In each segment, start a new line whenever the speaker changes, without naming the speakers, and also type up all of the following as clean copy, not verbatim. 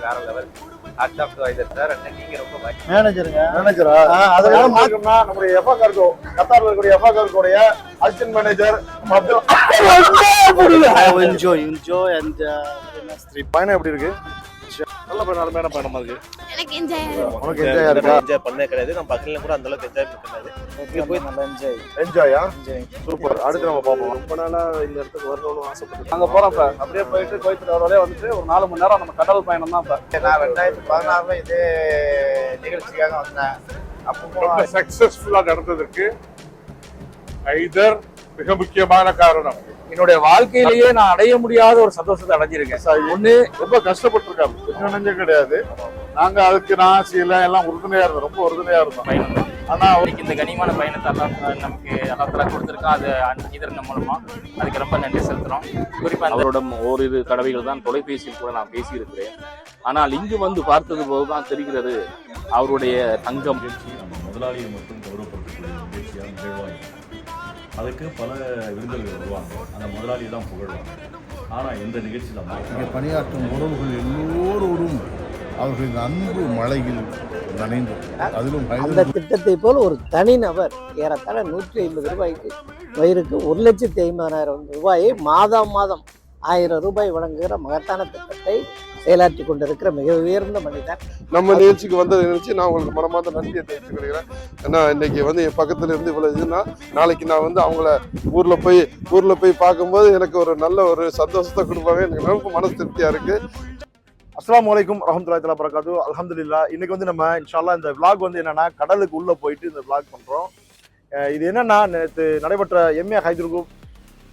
வேற level. Hats off to Haider sir. And நீங்க ரொம்ப
மேனேஜரா அதனால மார்க்கம்னா நம்முடைய எஃப்ஆ கார்கோ கத்தார்ல இருக்கக்கூடிய எஃப்ஆ கார்கோடைய அசிஸ்டன்ட் மேனேஜர்
enjoy and
பயணம் எப்படி இருக்கு?
நல்ல அருமையான பயணமா இருக்கு.
எனக்கு என்ஜாய்
உனக்கு என்ஜாய் இருக்கா?
என்ஜாய் பண்ணே கிடையாது. நம்ம பக்கத்துல கூட அந்த அளவுக்கு என்ஜாய் பண்ணாது.
இங்க போய் நல்லா
என்ஜாயா? சூப்பர். அடுத்து நம்ம பாப்போம்.
ரொம்ப நாளா இந்த இடத்துக்கு வரணும்னு ஆசைப்பட்டு
நாங்க போறோம் சார். அப்படியே போயிட்டு கோயத்துல வரவே வந்துட்டு ஒரு 4 மணி நேரம் நம்ம கடல் பயணம் தான் சார்.
நான் 2016 இதே நிகழ்ச்சிக்காக வந்தேன். அப்போ
சக்சஸ்ஃபுல்லா நடந்ததற்கு ஐதர் மிக முக்கியமான காரணம்.
என்னுடைய வாழ்க்கையிலேயே நான் அடைய முடியாத ஒரு சந்தோஷத்தை அடைஞ்சிருக்கேன்.
ஒண்ணு ரொம்ப கஷ்டப்பட்டிருக்காரு, கொஞ்சம் நெஞ்சம் கிடையாது. நாங்க அதுக்கு எல்லாம் உறுதுணையா இருந்தோம், ரொம்ப உறுதுணையா இருந்தோம். ஆனா
அவருக்கு இந்த கனிமான பயணத்தை நமக்கு அல்லாஹ் கொடுத்திருக்கா, அது இதன் மூலமா அதுக்கு ரொம்ப நன்றி செலுத்துறோம். குறிப்பா அவரிடம் ஓரிரு தடவைகள் தான் தொலைபேசியில் கூட நான் பேசியிருக்கிறேன். ஆனால் இங்கு வந்து பார்த்தது போதுதான் தெரிகிறது அவருடைய தங்கம்
முதலாளியை மட்டும் கௌரவப்படுத்தக்கூடிய நிகழ்ச்சியாக நிகழ்வாங்க. அதுக்கு பல விருதுகள் வருவாங்க, அந்த முதலாளியை தான் புகழ்வாங்க. ஆனால் இந்த நிகழ்ச்சியில்
பணியாற்றும் உறவுகள் எல்லோரோடும் அவர்களின் அன்பு மழையில் நனைந்து அதிலும்
அந்த திட்டத்தை போல் ஒரு தனிநபர் ஏறத்தாழ 150 ரூபாய்க்கு வயிறுக்கு 1,50,000 ரூபாயை மாதம் 1000 ரூபாய் வழங்குகிற மகத்தான திட்டத்தை செயலாற்றி கொண்டிருக்கிற மிக உயர்ந்த மனிதர்.
நம்ம நிகழ்ச்சிக்கு வந்ததை நினைச்சு நான் உங்களுக்கு மனமார்ந்த நன்றியை தெரிவித்துக் கொள்கிறேன். ஏன்னா இன்னைக்கு என் பக்கத்துல இருந்து இவ்வளவு இதுன்னா நாளைக்கு நான் அவங்கள ஊர்ல போய் பார்க்கும்போது எனக்கு ஒரு நல்ல ஒரு சந்தோஷத்தை கொடுப்பாங்க. எனக்கு ரொம்ப மனசு திருப்தியா இருக்கு.
அஸ்ஸலாமு அலைக்கும் வரஹ்மத்துல்லாஹி தஆலா பரகாத்து. அல்ஹம்துலில்லாஹ். இன்னைக்கு நம்ம இன்ஷால்லா இந்த விளாக் என்னன்னா கடலுக்கு உள்ள போயிட்டு இந்த விளாக் பண்றோம். இது என்னன்னா நேற்று நடைபெற்ற M A Hyder group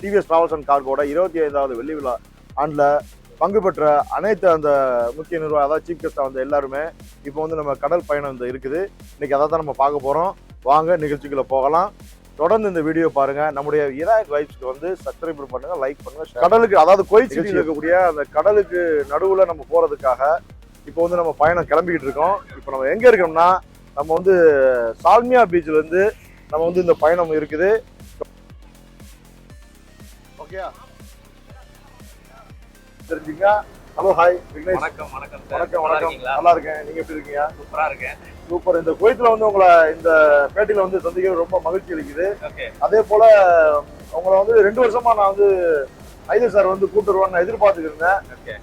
TVS travels and கார்கோட 25வது வெள்ளி விழா ஆண்டில் பங்கு பெற்ற அனைத்து அந்த முக்கிய நிர்வாகம், அதாவது சீஃப் கெஸ்டாக வந்த எல்லாருமே இப்போ நம்ம கடல் பயணம் இருக்குது. இன்னைக்கு அதை தான் நம்ம பார்க்க போகிறோம். வாங்க நிகழ்ச்சிக்குள்ள போகலாம். தொடர்ந்து இந்த வீடியோ பாருங்க. நம்முடைய இராக் வைப்ஸ்க்கு சப்ஸ்கிரைப் பண்ணுங்க, லைக் பண்ணுங்க. கடலுக்கு, அதாவது குவைத் சிட்டியில் இருக்கக்கூடிய அந்த கடலுக்கு நடுவில் நம்ம போறதுக்காக இப்போ நம்ம பயணம் கிளம்பிக்கிட்டு இருக்கோம். இப்போ நம்ம எங்க இருக்கோம்னா நம்ம சால்மியா பீச்ல இருந்து நம்ம இந்த பயணம் இருக்குது. ஓகே தெரிஞ்சுங்க. Hello, hi Vignesh.
வணக்கம் வணக்கம் சார்.
வணக்கம் வணக்கம். நல்லா இருக்கேன். நீங்க எப்படி இருக்கீங்க?
சூப்பரா இருக்கேன்.
சூப்பர். இந்த குவைத்துல உங்களை இந்த பேட்டியில சந்திக்க ரொம்ப மகிழ்ச்சி அளிக்குது. அதே போல உங்களை 2 வருஷமா நான் ஐதர் சார் கூட்டு வருவான்னு எதிர்பார்த்துட்டு இருந்தேன்.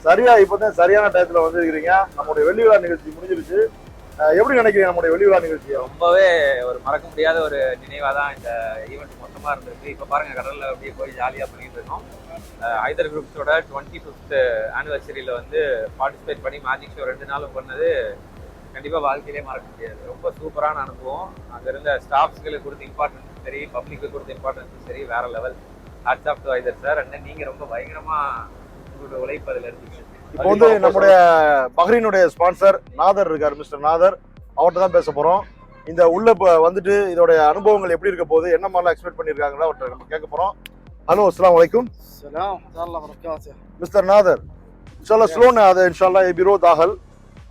சரியா இப்பதான் சரியான டயத்துல இருக்கிறீங்க. நம்முடைய வெள்ளி விழா நிகழ்ச்சி முடிஞ்சிருச்சு. எப்படி நினைக்கிறீங்க நம்முடைய வெள்ளி விழா நிகழ்ச்சி?
ரொம்பவே ஒரு மறக்க முடியாத ஒரு நினைவா தான் இந்த ஈவெண்ட் மொத்தமா இருந்திருக்கு. இப்ப பாருங்க, கடல்ல அப்படியே போய் ஜாலியா பண்ணிட்டு இருக்கோம். ஐதர் குரூப்ஸோட 25th ஆனிவர்சரியில பார்ட்டிசிபேட் பண்ணி மேஜிக் ஷோ 2 நாளும் பண்ணது கண்டிப்பா வாழ்க்கையிலே மறக்க முடியாது. ரொம்ப சூப்பரான அனுபவம். அங்க இருந்த ஸ்டாஃப்ஸ்களுக்கு கொடுத்த இம்பார்ட்டன்ஸும் சரி, பப்ளிக்கு கொடுத்த இம்பார்ட்டன்ஸும் சரி, வேற level. Hats off to Haider sir. And நீங்க ரொம்ப பயங்கரமா உங்களோட உழைப்பு அதுல இருந்துச்சு.
இப்போ நம்முடைய பஹ்ரைனுடைய ஸ்பான்சர் நாதர் இருக்காரு, மிஸ்டர் நாதர். அவர்கிட்ட தான் பேச போறோம். இந்த உள்ள இதோட அனுபவங்கள் எப்படி இருக்க போகுது, என்ன மாதிரிலாம் எக்ஸ்பெக்ட் பண்ணிருக்காங்களோ அவர்கிட்ட நம்ம கேட்க போறோம். ஹலோ, அஸ்ஸலாமு அலைக்கும். مستر نادر ان شاء الله شلون هذا ان شاء الله بيرو داخل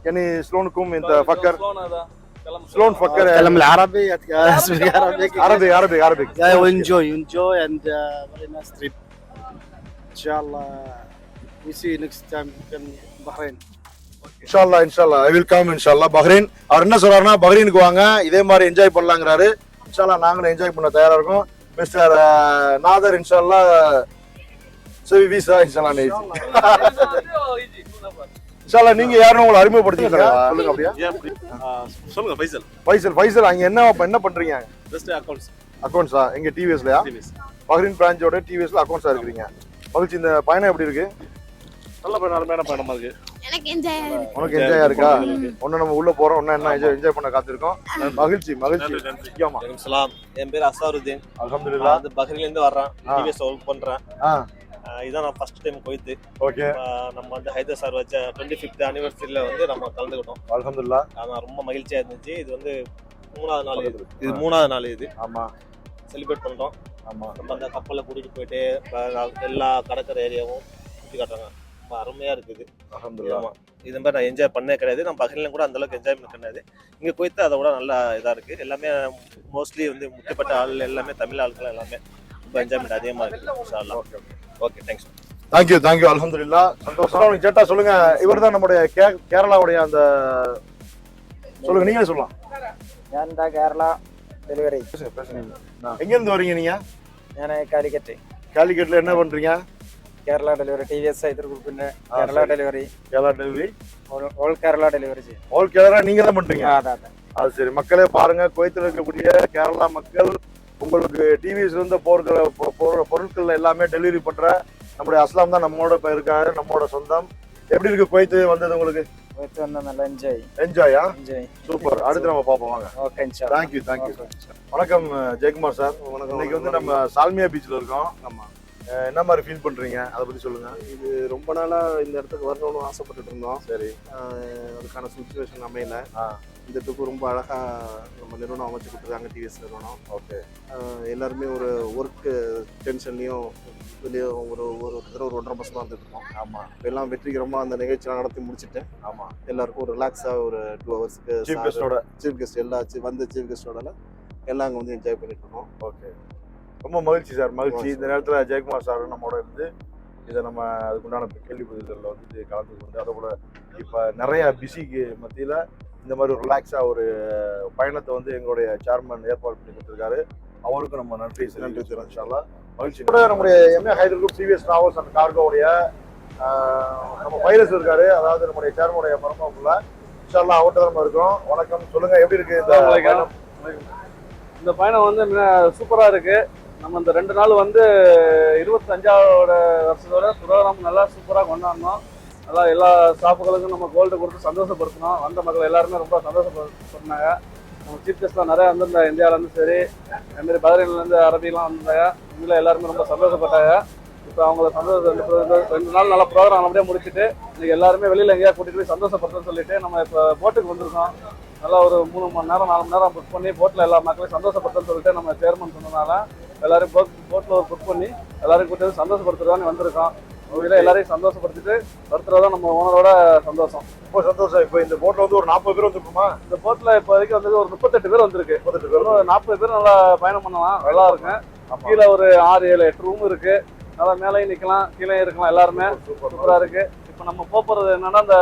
يعني شلونكم انت فكر شلون فكر
تكلم العربي
عربي
enjoy and very nice trip ان شاء الله we see you next time in Bahrain
ان شاء الله I will come ان شاء الله بحرين. அவர் என்ன சொல்றாருன்னா பஹ்ரைனுக்கு வாங்க, இதே மாதிரி என்ஜாய் பண்ணலாம்ங்கறாரு. இன்ஷால்லா நாங்களும் என்ஜாய் பண்ண தயாரா இருக்கோம். மிஸ்டர் நாதர் இன்ஷால்லா சரி வீசா இன்ஷால்லா நே இன்ஷால்லா. நீங்க யாரும் உங்களை அறிமுகப்படுத்திக்கீங்க, சொல்லுங்க. அப்படியே
சொல்லுங்க.
ஃபைசல் அங்க என்ன பண்றீங்க?
ஜஸ்ட்
அக்கவுண்ட்ஸா? எங்க டிவிஎஸ்லயா? பஹ்ரைன் பிரான்ச்சோட டிவிஎஸ்ல அக்கவுண்ட்ஸா இருக்கீங்க. மகிழ்ச்சி. இந்த பயணம் எப்படி இருக்கு?
நல்ல அருமையான பயணமா இருக்கு.
எனக்கு என்ஜாய்
உனக்கு என்ஜாய் இருக்கா? ஒன்னு நம்ம உள்ள போறோம், என்ன என்ஜாய் பண்ண காத்திருக்கோம். மகிழ்ச்சி. முக்கியமா.
சலாம். என் பேர் அசாருதீன்.
அல்ஹம்துலில்லாஹ்.
பஹ்ரைன்ல இருந்து வர்றேன். டிவிஎஸ் ஒர்க் பண்றேன். இதான் நான் ஃபர்ஸ்ட் டைம் போயிட்டு.
ஓகே.
நம்ம ஹைதர் சார் வச்ச 25th ஆனிவர்சரியில நம்ம கலந்துக்கிட்டோம்.
அல்ஹம்துலில்லாஹ்.
அதான் ரொம்ப மகிழ்ச்சியா இருந்துச்சு. இது 3வது நாள். இது 3வது நாள். இது
ஆமா
செலிப்ரேட் பண்றோம்.
ஆமா.
நம்ம அந்த கப்பலை கூட்டிட்டு போயிட்டு எல்லா கடற்கரை ஏரியாவும் சுற்றி காட்டுறாங்க. ரொம்ப அருமையா இருக்குது.
அல்ஹம்துலில்லாஹ்.
இது மாதிரி நான் என்ஜாய் பண்ணே கிடையாது. நம்ம பஹ்ரைன்ல கூட அந்த அளவுக்கு என்ஜாய் பண்ண கிடையாது. இங்க போயிட்டு அதை விட நல்லா இதா இருக்கு. எல்லாமே மோஸ்ட்லி முக்கியப்பட்ட ஆள் எல்லாமே தமிழ் ஆட்கள் எல்லாமே ரொம்ப என்ஜாய்மெண்ட் அதிகமா இருக்கு. இன்ஷா அல்லாஹ். Okay, thanks.
தேங்க்யூ அல்ஹம்துலில்லாஹ். சந்தோஷம். சேட்டா சொல்லுங்க, இவர் தான் நம்முடைய கேரளாவுடைய அந்த சொல்லுங்க, நீங்களே சொல்லலாம்.
ഞാൻ കേരള ഡെലിവറി.
எங்க இருந்து வரீங்க நீங்க?
ഞാൻ കാലിക്കറ്റ്.
காலிக்கட்ல என்ன பண்றீங்க?
കേരള ഡെലിവറി TVS ഹൈദർ ഗ്രൂപ്പിന്റെ Kerala delivery.
Kerala delivery.
All Kerala delivery ചെയ്യും.
ஆல் கேரளா நீங்க தான் பண்றீங்க?
അതെ.
அது சரி. மக்களே பாருங்க, குவைத்தில் இருக்கக்கூடிய கேரளா மக்கள் உங்களுக்கு டிவிஸ்ல இருந்த பொருட்கள் எல்லாமே டெலிவரி பண்ற நம்முடைய அஸ்லாம் தான் நம்மோட இப்ப இருக்காரு, நம்மோட சொந்தம். எப்படி இருக்கு குவைத்து வந்தது உங்களுக்கு?
കുവൈത്ത് വന്ന നല്ല എൻജോയ്.
என்ஜாயா?
എൻജോய்.
சூப்பர். அடுத்து நம்ம பார்ப்போம் வாங்க.
ഓക്കെ ഇൻഷാഅല്ലാ.
தேங்க்யூ. வணக்கம் ஜெயக்குமார் சார். இன்னைக்கு வந்து நம்ம சால்மியா பீச்ல இருக்கோம்.
ஆமா.
என்ன மாதிரி ஃபீல் பண்றீங்க, அதை பத்தி சொல்லுங்க.
இது ரொம்ப நாளா இந்த இடத்துக்கு வரணும்னு ஆசைப்பட்டுட்டு இருந்தோம்.
சரி.
அதுக்கான சுச்சுவேஷன் அமையல.
ஆ.
இந்த ட்ரிப்பு ரொம்ப அழகா நம்ம நிறுவனம் அமைச்சு கொடுத்துருக்காங்க, டிவிஎஸ் நிறுவனம்.
ஓகே.
எல்லாருமே ஒரு ஒர்க் டென்ஷன்லையும் இதுலேயும் ஒரு ஒரு 1.5 மாசம் தான் வந்துட்டு இருக்கோம்.
ஆமா.
எல்லாம் வெற்றிகரமாக அந்த நிகழ்ச்சியெல்லாம் நடத்தி முடிச்சுட்டு
ஆமா,
எல்லாருக்கும் ஒரு ரிலாக்ஸாக ஒரு 2 ஹவர்ஸ்க்கு
சீஃப் கெஸ்டோட
சீஃப் கெஸ்ட் வந்த சீஃப் கெஸ்டோட எல்லாம் அங்கே வந்து என்ஜாய் பண்ணிட்டு இருக்கோம்.
ஓகே. ரொம்ப மகிழ்ச்சி சார், மகிழ்ச்சி. இந்த நேரத்தில் ஜெயக்குமார் சார் நம்மளோட இருந்து இதை நம்ம அதுக்குண்டான கேள்வி பதில்களில் வந்து கலந்து கொண்டு அதே போல் இப்போ நிறைய பிஸிக்கு மத்தியில் இந்த மாதிரி ஒரு ரிலாக்ஸாக ஒரு பயணத்தை வந்து எங்களுடைய சேர்மன் ஏற்பாடு பண்ணி கொடுத்துருக்காரு. அவருக்கும் நம்ம நன்றி தெரிவிச்சுக்கிறோம். இன்ஷா அல்லாஹ். மகிழ்ச்சி. கூட நம்முடைய M A Hyder group TVS travels and கார்கோவுடைய நம்ம பைரஸ் இருக்காரு, அதாவது நம்முடைய சேர்மனுடைய மருமகக்குள்ள. இன்ஷா அல்லாஹ் அவர்கிட்ட நம்ம இருக்கிறோம். வணக்கம், சொல்லுங்க எப்படி இருக்கு இந்த பயணம்?
இந்த பயணம் வந்து சூப்பரா இருக்கு. நம்ம இந்த 2 நாள் வந்து 25வது வருஷத்தோட ப்ரோக்ராம் நல்லா சூப்பராக கொண்டாடணும். நல்லா எல்லா ஸ்டாஃபுகளுக்கும் நம்ம கோல்டு கொடுத்து சந்தோஷப்படுத்தணும். வந்த மக்கள் எல்லாருமே ரொம்ப சந்தோஷப்படுத்தினாங்க. நம்ம சீஃப் கெஸ்ட்லாம் நிறையா வந்திருந்தாங்க, இந்தியாவிலேருந்து சரி, அதுமாரி பஹ்ரைன்லேருந்து அரபிலாம் வந்திருந்தாங்க. இவங்களும் எல்லாருமே ரொம்ப சந்தோஷப்பட்டாங்க. இப்போ அவங்கள 2 நாள் நல்லா ப்ரோக்ராம் நல்லபடியாக முடிச்சுட்டு இன்னைக்கு எல்லாருமே வெளியில் எங்கேயா கூட்டிகிட்டு போய் சந்தோஷப்படுறதுன்னு சொல்லிட்டு நம்ம இப்போ போட்டுக்கு வந்திருக்கோம். நல்லா ஒரு 3 மணி நேரம் 4 மணி நேரம் புக் பண்ணி போட்டில் எல்லா மக்களையும் சந்தோஷப்படுத்துன்னு சொல்லிட்டு நம்ம சேர்மன் சொன்னதுனால எல்லாரும் போட்டில் ஒரு புக் பண்ணி எல்லாரும் கூட்டி சந்தோஷப்படுத்துறதானே வந்திருக்கோம். உண்மையில எல்லாரையும் சந்தோஷப்படுத்திட்டு படுத்துறதான் நம்ம ஓனரோட சந்தோஷம்.
ரொம்ப சந்தோஷம். இப்போ இந்த போட்ல வந்து ஒரு 40 பேர் வந்துருக்குமா?
இந்த போட்ல இப்போ வரைக்கும் வந்து ஒரு 38 பேர் வந்திருக்கு. 38 பேர் 40 பேர் நல்லா பயணம் பண்ணலாம், நல்லா இருக்கு. கீழே ஒரு 6, 7, 8 ரூம் இருக்கு. நல்லா மேலேயும் நிக்கலாம், கீழே இருக்கலாம், எல்லாருமே சூப்பரா இருக்கு. இப்போ நம்ம போறது என்னன்னா இந்த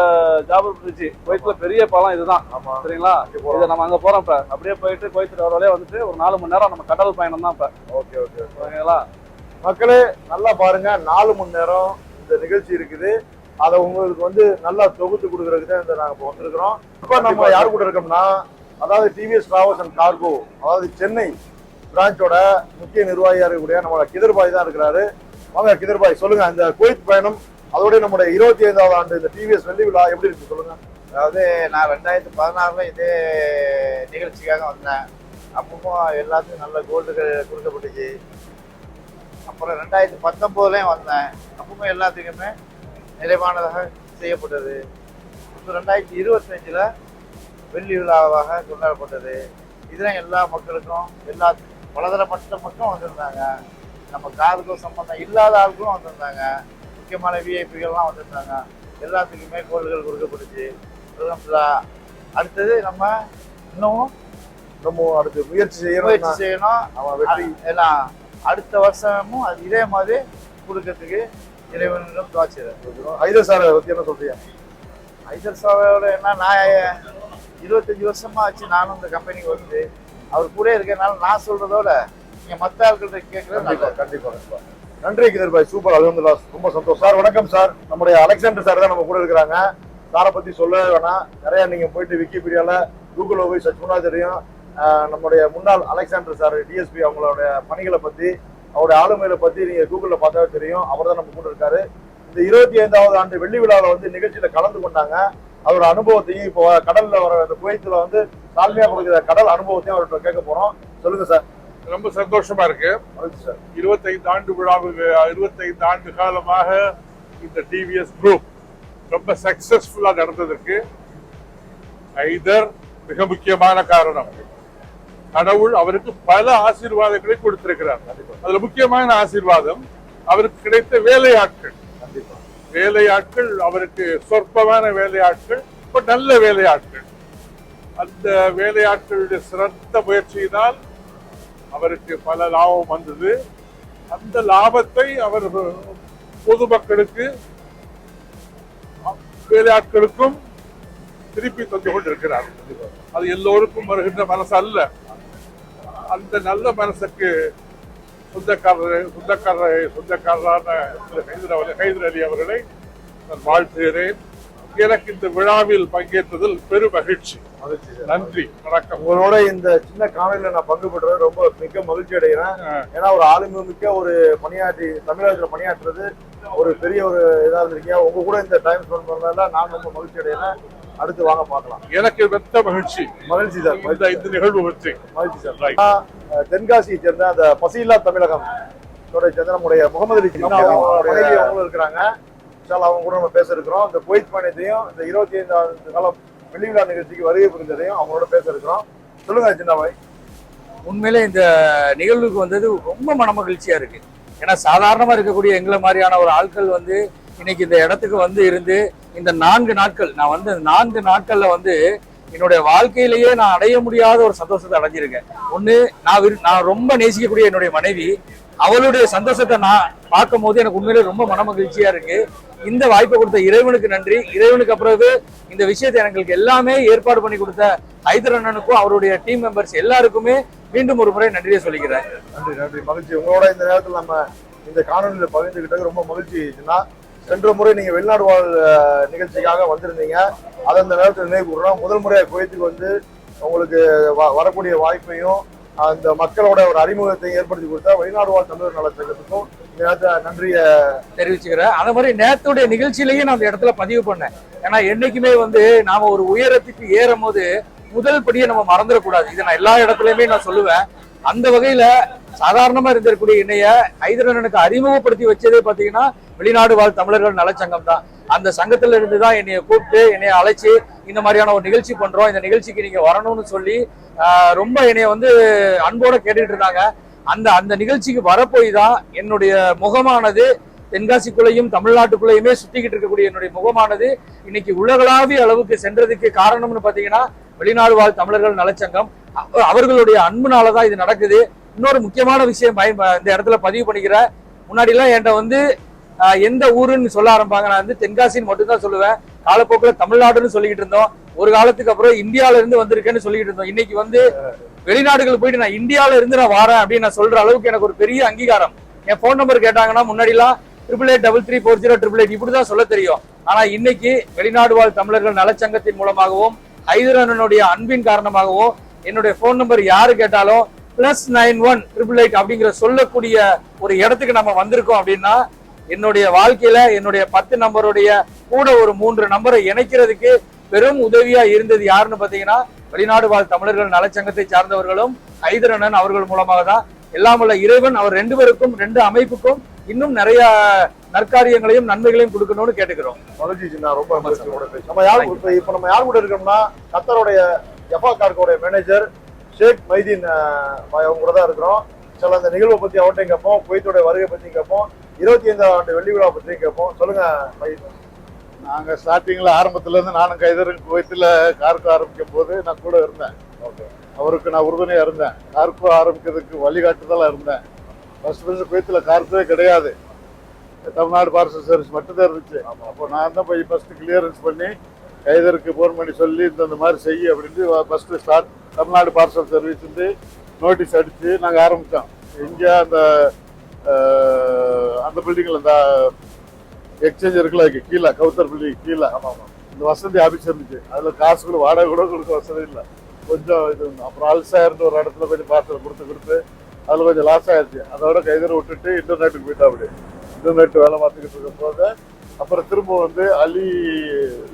ஜாபர் பிரிட்ஜ், குவைத்துல பெரிய பாலம் இதுதான், சரிங்களா? இதை நம்ம அங்க போறோம். இப்ப அப்படியே போயிட்டு குவைத்துல வரவழையே வந்துட்டு ஒரு 4 மணி நேரம் நம்ம கடல் பயணம் தான் இப்ப.
ஓகே. ஓகேங்களா மக்களே, நல்லா பாருங்க, 4 மணி நேரம் இந்த நிகழ்ச்சி இருக்குது. அதை உங்களுக்கு வந்து நல்லா தொகுத்து கொடுக்கறதுக்கு தான் இந்த நாங்கள் இப்போ வந்திருக்கிறோம். இப்போ நம்ம யார் கூட இருக்கோம்னா, அதாவது டிவிஎஸ் டிராவல்ஸ் அண்ட் கார்கோ, அதாவது சென்னை பிரான்ச்சோட முக்கிய நிர்வாகியாக இருக்கக்கூடிய நம்மளோட கிதர்பாய் தான் இருக்கிறாரு. வாங்க கிதர்பாய், சொல்லுங்க இந்த குவைத் பயணம், அதோட நம்முடைய 25வது ஆண்டு இந்த டிவிஎஸ் வெள்ளி விழா எப்படி இருக்கு சொல்லுங்க.
அதாவது நான் 2016 இதே நிகழ்ச்சிக்காக வந்தேன். அப்பவும் எல்லாத்துக்கும் நல்ல கோல்டுகள் கொடுக்கப்பட்டுச்சு. அப்புறம் 2019 வந்தேன். அப்பவும் எல்லாத்துக்குமே நிறைவானதாக செய்யப்பட்டது. இப்போ 2025 வெள்ளி விழாவாக கொண்டாடப்பட்டது. இதில் எல்லா மக்களுக்கும் பலதரப்பட்ட மக்களும் வந்திருந்தாங்க. நம்ம கார்கோ சம்பந்தம் இல்லாத ஆட்களும் வந்திருந்தாங்க. முக்கியமான விஐபிகள்லாம் வந்திருந்தாங்க. எல்லாத்துக்குமே கோல்டுகள் கொடுக்கப்பட்டுச்சு. அடுத்தது நம்ம இன்னமும்
அடுத்து முயற்சி செய்யணும்.
வெற்றி எல்லாம் அடுத்த வருஷமும் அது இதே மாதிரி கொடுக்கறதுக்கு இறைவனிடம் துவா செய்றேன்.
ஹைதர் சார் பத்தி என்ன சொல்றீங்க?
ஹைதர் சாரோட என்ன, நான் 25 வருஷமா ஆச்சு நானும் இந்த கம்பெனிக்கு வந்து அவர் கூட இருக்கனால நான் சொல்றதோட நீங்க மற்ற ஆட்கள்கிட்ட கேட்கறது
கண்டிப்பா. நன்றி கிதர்பாய், சூப்பர், அல்ஹம்துலில்லாஹ், ரொம்ப சந்தோஷம். சார் வணக்கம் சார். நம்முடைய அலெக்சாண்டர் சார் தான் நம்ம கூட இருக்கிறாங்க. சாரை பத்தி சொல்லவே வேணாம், நிறைய நீங்க போயிட்டு விக்கிபீடியால கூகுள்ல போய் சர்ச் பண்ணா தெரியும். நம்முடைய முன்னாள் அலெக்சாண்டர் சார் டிஎஸ்பி அவங்களோட பணிகளை பத்தி, அவருடைய ஆளுமைகளை பத்தி நீங்க கூகுள்ல பார்த்தாவே தெரியும். அவர் தான் நம்ம கூட இருக்காரு. இந்த 25வது ஆண்டு வெள்ளி விழாவில் வந்து நிகழ்ச்சியில கலந்து கொண்டாங்க. அவரோட அனுபவத்தையும் இப்போ கடல்ல வர இந்த குவைத்துல வந்து சால்மியா கொடுக்குற கடல் அனுபவத்தையும் அவர்கிட்ட கேட்க போறோம். சொல்லுங்க சார்.
ரொம்ப சந்தோஷமா இருக்கு. 25 ஆண்டு விழாவுக்கு 25 ஆண்டு காலமாக இந்த டிவிஎஸ் குரூப் ரொம்ப சக்சஸ்ஃபுல்லா நடந்ததற்கு ஹைதர் மிக முக்கியமான காரணம். கடவுள் அவருக்கு பல ஆசீர்வாதங்களை கொடுத்திருக்கிறார். அதுல முக்கியமான ஆசீர்வாதம் அவருக்கு கிடைத்த வேலையாட்கள். வேலையாட்கள் அவருக்கு சொற்பமான வேலையாட்கள், நல்ல வேலையாட்கள். அந்த வேலையாட்களுடைய சிறந்த முயற்சியினால் அவருக்கு பல லாபம் வந்தது. அந்த லாபத்தை அவர் பொதுமக்களுக்கு வேலையாட்களுக்கும் திருப்பி தந்து கொண்டிருக்கிறார். அது எல்லோருக்கும் வருகின்ற மனசு அல்ல. அந்த நல்ல மனசுக்கு சொந்தக்காரரான ஹைதர் அலி அவர்களை நான் வாழ்த்துகிறேன். எனக்கு இந்த விழாவில் பங்கேற்றதில் பெரும் மகிழ்ச்சி. நன்றி, வணக்கம்.
உங்களோட இந்த சின்ன காணொலியில நான் பங்கு பெற்றது ரொம்ப மிக்க மகிழ்ச்சி அடைகிறேன். ஏன்னா ஒரு ஆளுமை மிக்க ஒரு பணியாற்றி தமிழகத்துல பணியாற்றுறது ஒரு பெரிய ஒரு இதா இருந்திருக்கீங்க. உங்க கூட இந்த டைம் ஸ்பெண்ட் பண்ணதால நான் ரொம்ப மகிழ்ச்சி அடைகிறேன். அடுத்து வாங்க பார்க்கலாம்.
எனக்கு வெத்த மகிழ்ச்சி
சார்.
இந்த நிகழ்வு பற்றி
மகிழ்ச்சி சார். தென்காசியை சேர்ந்த அந்த பசியில்லா தமிழகம் சேர்ந்த நம்முடைய முகமது அலி அவங்களும் இருக்கிறாங்க. அவங்க கூட நம்ம பேச இருக்கிறோம். இந்த குவைத் பயணத்தையும் இந்த 25ஆவது காலம் வெள்ளி விழா நிகழ்ச்சிக்கு வருகை புரிந்ததையும் அவங்களோட பேச இருக்கிறோம். சொல்லுங்க சின்னபாய்.
உண்மையிலே இந்த நிகழ்வுக்கு வந்தது ரொம்ப மனமகிழ்ச்சியா இருக்கு. ஏன்னா சாதாரணமா இருக்கக்கூடிய எங்களை மாதிரியான ஒரு ஆட்கள் வந்து இன்னைக்கு இந்த இடத்துக்கு வந்து இருந்து இந்த 4 நாட்கள் நான் வந்து 4 நாட்கள்ல வந்து என்னுடைய வாழ்க்கையிலேயே நான் அடைய முடியாத ஒரு சந்தோஷத்தை அடைஞ்சிருக்கேன். ஒண்ணு, நான் ரொம்ப நேசிக்கக்கூடிய என்னுடைய மனைவி, அவளுடைய சந்தோஷத்தை நான் பார்க்கும் போது எனக்கு உண்மையிலே ரொம்ப மனமகிழ்ச்சியா இருக்கு. இந்த வாய்ப்பை கொடுத்த இறைவனுக்கு நன்றி. இறைவனுக்கு அப்புறம் இந்த விஷயத்தை எங்களுக்கு எல்லாமே ஏற்பாடு பண்ணி கொடுத்த ஹைதர் அண்ணனுக்கும் அவருடைய டீம் மெம்பர்ஸ் எல்லாருக்குமே மீண்டும் ஒரு முறை நன்றியை சொல்லிக்கிறேன்.
நன்றி நன்றி, மகிழ்ச்சி. உங்களோட இந்த நேரத்தில் நம்ம இந்த காணொலியில பகிர்ந்துகிட்டது ரொம்ப மகிழ்ச்சி. சென்ற முறை நீங்க வெளிநாடு வாழ் நிகழ்ச்சிக்காக வந்திருந்தீங்க. அதை அந்த நேரத்தில் நினைவு கூறுறோம். முதல் முறையாக குவைத்துக்கு வந்து உங்களுக்கு வரக்கூடிய வாய்ப்பையும் அந்த மக்களோட ஒரு அறிமுகத்தை ஏற்படுத்தி கொடுத்தா வெளிநாடு வாழ் தமிழர் நல சங்கத்துக்கும் இந்த நேரத்தை நன்றியை
தெரிவிச்சுக்கிறேன். அதே மாதிரி நேரத்துடைய நிகழ்ச்சியிலேயே நான் அந்த இடத்துல பதிவு பண்ணேன். ஏன்னா என்னைக்குமே வந்து நாம ஒரு உயரத்துக்கு ஏறும் போது முதல் படியை நம்ம மறந்துடக்கூடாது. இதை நான் எல்லா இடத்துலயுமே நான் சொல்லுவேன். அந்த வகையில சாதாரணமா இருந்திருக்கக்கூடிய என்னைய ஹைதர் அண்ணனுக்கு அறிமுகப்படுத்தி வச்சதே பாத்தீங்கன்னா வெளிநாடு வாழ் தமிழர்கள் நலச்சங்கம் தான். அந்த சங்கத்துல இருந்துதான் என்னைய கூப்பிட்டு என்னைய அழைச்சி இந்த மாதிரியான ஒரு நிகழ்ச்சி பண்றோம், இந்த நிகழ்ச்சிக்கு நீங்க வரணும்னு சொல்லி ரொம்ப என்னைய வந்து அன்போட கேட்டுட்டு இருந்தாங்க. அந்த நிகழ்ச்சிக்கு வரப்போய் தான் என்னுடைய முகமானது தென்காசிக்குள்ளேயும் தமிழ்நாட்டுக்குள்ளேயுமே சுத்திக்கிட்டு இருக்கக்கூடிய என்னுடைய முகமானது இன்னைக்கு உலகளாவிய அளவுக்கு சென்றதுக்கு காரணம்னு பாத்தீங்கன்னா வெளிநாடு வாழ் தமிழர்கள் நலச்சங்கம் அவர்களுடைய அன்புனாலதான் இது நடக்குது. இன்னொரு முக்கியமான விஷயம் இந்த இடத்துல பதிவு பண்ணிக்கிறேன். முன்னாடி எல்லாம் என்கிட்ட வந்து எந்த ஊருன்னு சொல்ல ஆரம்பிப்பாங்க, நான் வந்து தென்காசின்னு மட்டும்தான் சொல்லுவேன். காலப்போக்கில் தமிழ்நாடுன்னு சொல்லிக்கிட்டு இருந்தோம். ஒரு காலத்துக்கு அப்புறம் இந்தியாவில இருந்து வந்திருக்கேன்னு சொல்லிக்கிட்டு இருந்தோம். இன்னைக்கு வந்து வெளிநாடுகள் போயிட்டு நான் இந்தியாவில இருந்து நான் வரேன் அப்படின்னு நான் சொல்ற அளவுக்கு எனக்கு ஒரு பெரிய அங்கீகாரம். என் போன் நம்பர் கேட்டாங்கன்னா முன்னாடி எல்லாம் 88833088 இப்படிதான் சொல்ல தெரியும். ஆனா இன்னைக்கு வெளிநாடு வாழ் தமிழர்கள் நலச்சங்கத்தின் மூலமாகவும் ஹைதர் அண்ணனுடைய அன்பின் காரணமாகவும் என்னுடைய போன் நம்பர் யாரு கேட்டாலும் +9188 அப்படிங்கிற சொல்லக்கூடிய ஒரு இடத்துக்கு நம்ம வந்திருக்கோம். அப்படின்னா என்னுடைய வாழ்க்கையில என்னுடைய 10 நம்பருடைய கூட ஒரு 3 நம்பரை இணைக்கிறதுக்கு பெரும் உதவியா இருந்தது யாருன்னு பாத்தீங்கன்னா வெளிநாடு வாழ் தமிழர்கள் நலச்சங்கத்தை சார்ந்தவர்களும் ஹைதர் அண்ணன் அவர்கள் மூலமாக தான். எல்லாமுள்ள இறைவன் அவர் 2 பேருக்கும் 2 அமைப்புக்கும் இன்னும் நிறைய நற்காரியங்களையும் நன்மைகளையும் கொடுக்கணும்னு கேட்டுக்கிறோம்.
ரொம்ப நம்ம யார் இப்ப நம்ம யார் கூட இருக்கோம்னா கத்தருடைய எஃபா கார்கோடைய மேனேஜர் ஷேக் மைதீன் அவங்க கூட தான் இருக்கிறோம். சில அந்த நிகழ்வை பத்தி அவர்கிட்டையும் கேட்போம், குவைத்தோடைய வருகை பத்தி கேட்போம், 25ஆம் ஆண்டு வெள்ளி விழா பத்தி கேட்போம். சொல்லுங்க மைதீன்.
நாங்கள் ஸ்டார்டிங்கில் ஆரம்பத்துலேருந்து நானும் கைதரும் குவைத்தில் கார்கோ ஆரம்பிக்கும் போது நான் கூட இருந்தேன். அவருக்கு நான் உறுதுணையாக இருந்தேன். கார்கோ ஆரம்பிக்கிறதுக்கு வழிகாட்டுதலாக இருந்தேன். ஃபர்ஸ்ட் குவைத்தில் கார்கோவே கிடையாது, தமிழ்நாடு பார்சல் சர்வீஸ் மட்டும்தான் இருந்துச்சு. அப்போ நான் தான் போய் ஃபர்ஸ்ட் கிளியரன்ஸ் பண்ணி கைதருக்கு ஃபோன் பண்ணி சொல்லி இந்த மாதிரி செய்ய அப்படின்ட்டு first start Tamil Nadu parcel service வந்து நோட்டீஸ் அடித்து நாங்கள் ஆரம்பித்தோம். இங்கே அந்த பில்டிங்கில் இந்த எக்ஸ்சேஞ்ச் இருக்குல்ல, கீழே கவுத்தர் பில்டிங் கீழே இந்த வசதி ஆஃபீஸ் இருந்துச்சு. அதில் காசுக்குள்ள வாடகை கூட கொடுக்க வசதி இல்லை, கொஞ்சம் இது. அப்புறம் அல்சாயிருந்து ஒரு இடத்துல கொஞ்சம் பார்சல் கொடுத்து அதில் கொஞ்சம் லாஸ் ஆயிடுச்சு. அதோட கைதரை விட்டுட்டு இன்டர்நெட்டுக்கு போயிட்டா. அப்படி இன்டர்நெட் வேலை பார்த்துக்கிட்டு இருக்கும் போது அப்புறம் திரும்ப வந்து அலி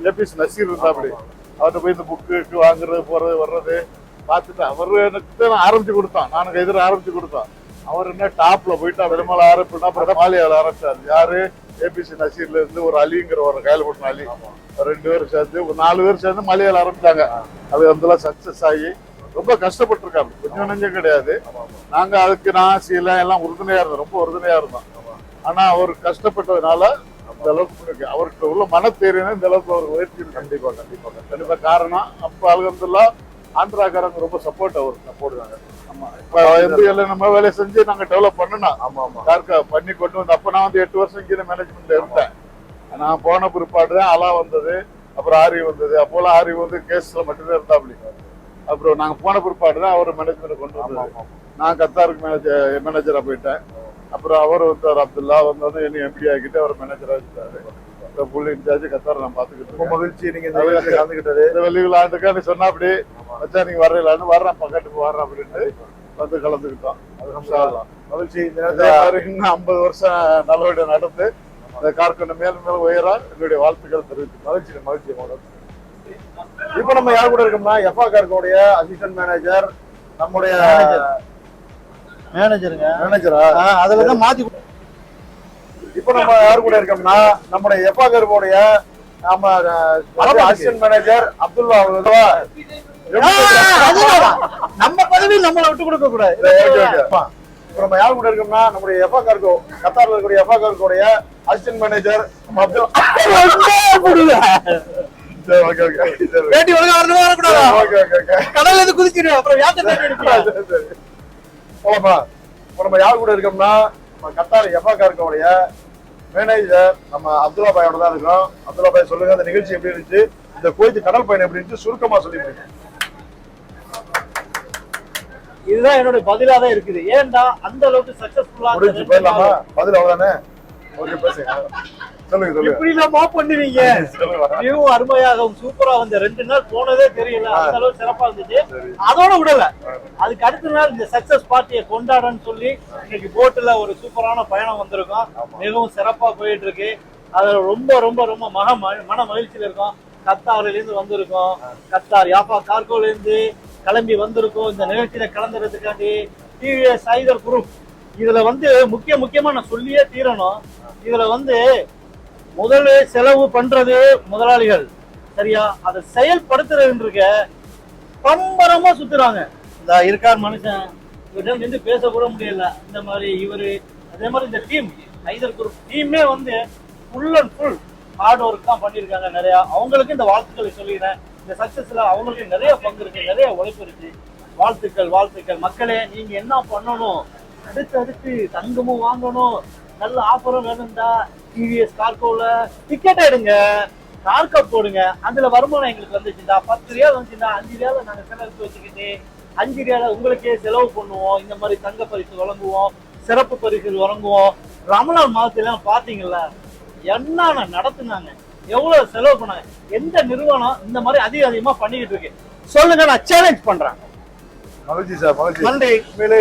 ஏபிஎஸ் நசீர் இருந்தா. அப்படி அவர்கிட்ட போய் இந்த புக்கு வாங்குறது போறது வர்றது பார்த்துட்டு அவர் எனக்கு தான் ஆரம்பிச்சு கொடுத்தான். நானும் கைதரை ஆரம்பிச்சு கொடுத்தான். அவர் என்ன டாப்ல போயிட்டா விடமால ஆரம்பிச்சுனா அப்புறம் மாலியாவில் ஆரம்பிச்சாரு. யாரு ஏபிசி நசீர்ல இருந்து ஒரு அலிங்கிற ஒரு கையில் போட்டு அலி 2 பேரும் சேர்ந்து ஒரு 4 பேர் சேர்ந்து மலையாள ஆரம்பிச்சாங்க. அது அதெல்லாம் சக்சஸ் ஆகி ரொம்ப கஷ்டப்பட்டிருக்காங்க, கொஞ்சம் நெஞ்சம் கிடையாது. நாங்க அதுக்கு நான் சீல எல்லாம் உறுதுணையா இருந்தோம், ரொம்ப உறுதுணையா இருந்தோம். ஆனா அவர் கஷ்டப்பட்டதுனால இந்த அளவுக்கு அவருக்கு உள்ள மனத்தேரினா இந்த அளவுக்கு அவர் உயர்த்தி. கண்டிப்பா காரணம் அப்ப அல்ஹம்துலில்லாஹ் ஆந்திராக்காரங்க ரொம்ப சப்போர்ட் அவருக்கு போடுவாங்க. எம்பிஎல்ல நம்ம வேலையை செஞ்சு நாங்க டெவலப் பண்ணணும்.
ஆமா ஆமா
கார்கா பண்ணி கொண்டு வந்து அப்ப நான் வந்து 8 வருஷம் இங்கே மேனேஜ்மெண்ட்ல இருந்தேன். நான் போன பிற்பாடு தான் அலா வந்தது, அப்புறம் ஆரி வந்தது. அப்போலாம் ஆரி வந்து கேஸ்ல மட்டும்தான் இருந்தாப்டி. அப்புறம் நாங்க போன பிற்பாடு தான் அவர் மேனேஜ்மெண்ட் கொண்டு வந்தாங்க. நான் கத்தாருக்கு மேனேஜரா போயிட்டேன். அப்புறம் அவர் வந்தார், அப்துல்லா வந்து என்ன எம்பி ஆகிட்டு அவர் மேனேஜரா வச்சுட்டாரு. ஃபுல் இன்சார்ஜ் கத்தார் நான் பாத்துக்கிட்டு
ரொம்ப மகிழ்ச்சி நீங்க இந்த நிகழ்ச்சியில கலந்துக்கிட்டது.
இந்த வெளிவிழாண்டுக்கா நீ சொன்னா அப்படி வச்சா நீங்க வர்றீங்களான்னு வர்றேன், பக்கத்துக்கு வர்றேன் அப்படின்ட்டு வந்து கலந்துக்கிட்டோம்.
மகிழ்ச்சி. இந்த
அதே
நேரத்துல
மாதிரி இன்னும் 50 வருஷம் நல்லபடியா நடந்து இந்த கார்கொண்ட மேலும் மேலும் உயரா என்னுடைய வாழ்த்துக்கள் தெரிவித்து
மகிழ்ச்சி. இப்ப நம்ம யார் கூட இருக்கோம்னா எஃப்ஆ கார்கோடைய அசிஸ்டன்ட் மேனேஜர், நம்முடைய மேனேஜரா
அதுலதான் மாத்தி
இப்ப நம்ம யார் கூட இருக்கோம்னா நம்முடைய எஃப்ஆ கார்கோடைய நம்ம அசிஸ்டன்ட் மேனேஜர் அப்துல்லா அவர்களா.
நம்ம பதவி நம்மளை விட்டு கொடுக்க கூடாது.
இப்ப நம்ம யார் கூட இருக்கோம்னா நம்முடைய எஃப்ஆ கார்கோ கத்தார்ல இருக்கக்கூடிய எஃப்ஆ கார்கோடைய அசிஸ்டன்ட் மேனேஜர்
வேட்டி ஒழுங்கா வரணும் வரக்கூடாது. கடல்ல இருந்து குதிச்சிடும் அப்புறம்
போலாமா? இப்ப நம்ம யார் கூட இருக்கோம்னா நம்ம கத்தார் எஃப்ஆ கார்கோடைய மேனேஜர் நம்ம அப்துல்லா பாயோட தான் இருக்கோம். அப்துல்லா பாய் சொல்லுங்க, அந்த நிகழ்ச்சி எப்படி இருந்துச்சு, இந்த கோயில் கடல் பயணம் எப்படி இருந்துச்சு சுருக்கமா சொல்லிட்டு.
இதுதான் என்னோட பதிலா தான் இருக்குது. ஏன்டா அந்த அளவுக்கு சக்சஸ்ஃபுல்லா
முடிஞ்சு போயிடலாமா? பதில் அவ்வளவுதானே. ஓகே, பேசுங்க. சொல்லுங்க.
எப்படி இல்லாம பண்ணுவீங்க? மிகவும் அருமையாகவும் சூப்பரா வந்து 2 நாள் போனதே தெரியல, அந்த அளவுக்கு சிறப்பா இருந்துச்சு. அதோட விடல, அதுக்கு அடுத்த நாள் இந்த சக்சஸ் பார்ட்டியை கொண்டாடன்னு சொல்லி இன்னைக்கு போட்டுல ஒரு சூப்பரான பயணம் வந்திருக்கோம். மிகவும் சிறப்பா போயிட்டு இருக்கு. அது ரொம்ப ரொம்ப ரொம்ப மன மகிழ்ச்சியில இருக்கும். கத்தார்ல இருந்து வந்திருக்கோம், கத்தார் யாஃபா கார்கோல இருந்து கிளம்பி வந்திருக்கோம் இந்த நிகழ்ச்சியில கலந்துறதுக்காண்டி. டிவிஎஸ் ஹைதர் குரூப் இதுல வந்து முக்கியமா நான் சொல்லியே தீரணும். இதுல வந்து முதல்ல செலவு பண்றது முதலாளிகள், சரியா? அதை செயல்படுத்துறதுன்ற பம்பரமா சுத்துறாங்க. இந்த இருக்கார் மனுஷன், இவரிடம் நின்று பேச கூட முடியல. இந்த மாதிரி இவரு, அதே மாதிரி இந்த டீம் ஹைதர் குரூப் டீமே வந்து full and full hard work தான் பண்ணியிருக்காங்க நிறைய. அவங்களுக்கு இந்த வாழ்த்துக்களை சொல்லிடுறேன். இந்த சக்சஸ்ல அவங்களுக்கு நிறைய பங்கு இருக்கு, நிறைய உழைப்பு இருக்கு. வாழ்த்துக்கள் மக்களே. நீங்க என்ன பண்ணணும், அடுத்து தங்கமும் வாங்கணும், நல்ல ஆஃபரும் வேணும்டா டிவிஎஸ் கார்கோல டிக்கெட் எடுங்க, கார்கோ போடுங்க. அதுல வருமானம் எங்களுக்கு வந்துச்சுடா, 10 ரியால் வந்துச்சுடா, 5 ரியால நாங்க செலவு வச்சுக்கிட்டு 5 ரியால உங்களுக்கே செலவு பண்ணுவோம். இந்த மாதிரி தங்க பரிசு வழங்குவோம், சிறப்பு பரிசு வழங்குவோம். ரமலான் மாதத்துல பாத்தீங்கல்ல என்ன நடத்துனாங்க, எவ்வளவு செலவு பண்ணாங்க. எந்த நிறுவனம் இந்த மாதிரி அதிகமா பண்ணிக்கிட்டு இருக்கு சொல்லுங்க, நான் சேலஞ்ச் பண்றேன்.
மகிழ்ச்சி சார், மகிழ்ச்சி.
நன்றி.
உண்மையிலே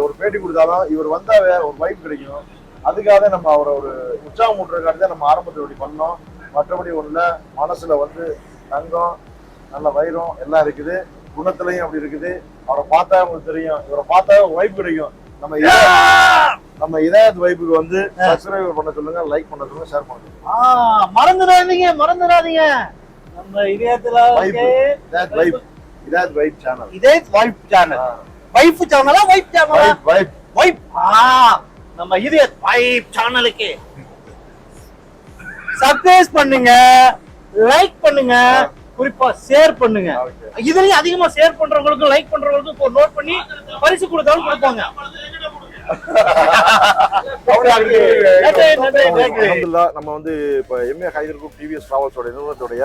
ஒரு பேட்டி கொடுத்தாலும் இவர் வந்தா ஒரு வைப் கிடைக்கும். அதுக்காக நம்ம அவரை ஒரு உற்சாகம் ஊட்டுறதுக்காக தான் நம்ம ஆரம்பத்தில் இப்படி பண்ணோம். மற்றபடி ஒண்ணுல மனசுல வந்து தங்கம், நல்ல வைரம் எல்லாம் இருக்குது. குணத்திலையும் அப்படி இருக்குது. அவரை பார்த்தா உங்களுக்கு தெரியும், இவரை பார்த்தா வைப் கிடைக்கும். நம்ம இதயத் வைப்புக்கு வந்து சப்ஸ்கிரைப் பண்ண சொல்லுங்க, லைக் பண்ண சொல்லுங்க, ஷேர் பண்ணுங்க.
மறந்துடாதீங்க நம்ம இதயத்துல
இதயத் வைப் சேனல்,
இதயத் வைப் சேனல், வைப் சேனலா வைப் சேனலா வைப் நம்ம இதயத் வைப் சேனலுக்கு சப்ஸ்கிரைப் பண்ணுங்க, லைக் பண்ணுங்க, குறிப்பா ஷேர் பண்ணுங்க. இதுலயும் அதிகமா ஷேர் பண்றவங்களுக்கும் லைக் பண்றவங்களுக்கும் நோட் பண்ணி பரிசு கொடுத்தாலும் கொடுப்பாங்க.
நம்ம வந்து இப்ப எம்ஏ ஹைதர் குரூப் டிவிஎஸ் டிராவல்ஸோட நிறுவனத்துடைய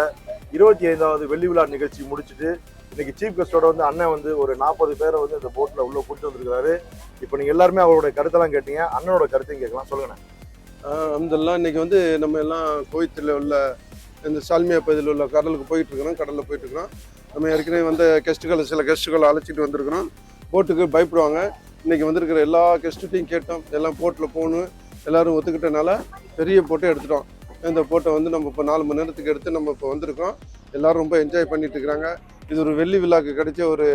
25வது வெள்ளி விழா நிகழ்ச்சி முடிச்சுட்டு இன்னைக்கு சீஃப் கெஸ்டோட வந்து அண்ணன் வந்து ஒரு 40 பேரை வந்து இந்த போட்ல உள்ள கூட்டு வந்திருக்காரு. இப்போ நீங்க எல்லாருமே அவரோட கருத்தெல்லாம் கேட்டீங்க, அண்ணனோட கருத்தையும் கேட்கலாம். சொல்லுங்க.
அல்ஹம்துலில்லாஹ். இன்னைக்கு வந்து நம்ம எல்லாம் குவைத்தில் உள்ள இந்த சால்மியா பகுதியில் உள்ள கடலுக்கு கடலில் போயிட்டு இருக்கிறோம். நம்ம ஏற்கனவே வந்த சில கெஸ்ட்டுகளை அழைச்சிட்டு வந்திருக்கிறோம். போட்டுக்கு பயப்படுவாங்க. இன்னைக்கு வந்திருக்கிற எல்லா கெஸ்ட்டையும் கேட்டோம், எல்லாம் போட்டில் போகணும் எல்லாரும் ஒத்துக்கிட்டனால பெரிய போட்டை எடுத்துட்டோம். இந்த போட்டை வந்து நம்ம இப்போ 4 மணி நேரத்துக்கு எடுத்து நம்ம இப்போ வந்திருக்கோம். எல்லாரும் ரொம்ப என்ஜாய் பண்ணிட்டு இருக்கிறாங்க. இது ஒரு வெள்ளி விழாக்கு கிடைச்ச ஒரு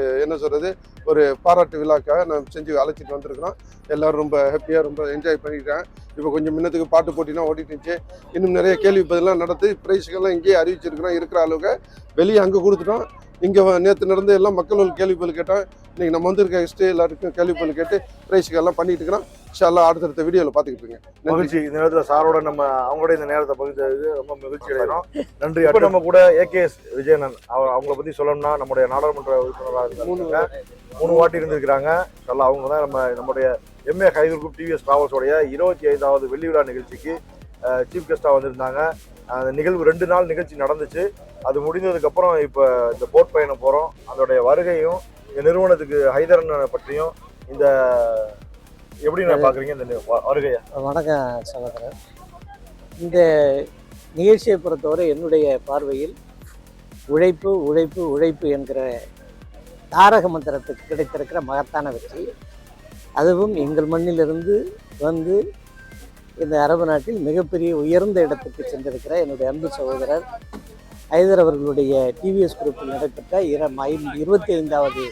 ஒரு பாராட்டு விழாக்காக நான் செஞ்சு அழைச்சிட்டு வந்திருக்கிறோம். எல்லாரும் ரொம்ப ஹாப்பியாக ரொம்ப என்ஜாய் பண்ணிட்டாங்க. இப்போ கொஞ்சம் முன்னத்துக்கு பாட்டு போட்டினா ஓடிட்டு இருந்துச்சு. இன்னும் நிறைய கேள்வி பதிலாம் நடத்து ப்ரைஸுக்கெல்லாம் இங்கேயே அறிவிச்சிருக்கிறோம். இருக்கிற அளவுக்கு வெளியே அங்கே கொடுத்துட்டோம். இங்கே நேற்று நடந்து எல்லாம் மக்கள் கேள்வி பதில் கேட்டோம். இன்னைக்கு நம்ம வந்திருக்க கெஸ்ட்டு எல்லாருக்கும் கேள்வி பண்ணி கேட்டு ப்ரைஸுக்கெல்லாம் பண்ணிட்டு இருக்கிறோம். இன்ஷால்லா அடுத்தடுத்த வீடியோவில் பார்த்துக்கிட்டு இருக்கேன்.
மகிழ்ச்சி. இந்த நேரத்தில் சாரோட நம்ம அவங்களோட இந்த நேரத்தை பகிர்ந்தது ரொம்ப மகிழ்ச்சி அடைகிறோம். நன்றி. இப்போ நம்ம கூட AKS விஜயனன் அவங்கள பற்றி சொல்லணும்னா நம்முடைய நாடாளுமன்ற உறுப்பினராக இருக்காங்க. 3 வாட்டி இருந்திருக்கிறாங்க. நல்லா அவங்க தான் நம்முடைய MA ஹைதர் குரூப் TVS டிராவல்ஸோடைய 25வது வெள்ளி விழா நிகழ்ச்சிக்கு சீஃப் கெஸ்ட்டாக வந்திருந்தாங்க. அந்த நிகழ்வு 2 நாள் நிகழ்ச்சி நடந்துச்சு. அது முடிந்ததுக்கப்புறம் இப்போ இந்த போட் பயணம் போகிறோம். அதோடைய வருகையும் இந்த நிறுவனத்துக்கு ஹைதரன் பற்றியும் இந்த எப்படி நான் பார்க்குறீங்க இந்த வருகையை?
வணக்கம் சகோதரர். இந்த நிகழ்ச்சியை பொறுத்தவரை என்னுடைய பார்வையில் உழைப்பு உழைப்பு உழைப்பு என்கிற தாரக மந்திரத்துக்கு கிடைத்திருக்கிற மகத்தான வெற்றி. அதுவும் எங்கள் மண்ணிலிருந்து வந்து இந்த அரபு நாட்டில் மிகப்பெரிய உயர்ந்த இடத்துக்கு சென்றிருக்கிற என்னுடைய அன்பு சகோதரர் ஹைதர் அவர்களுடைய TVS குரூப்பில் நடைபெற்ற 25வது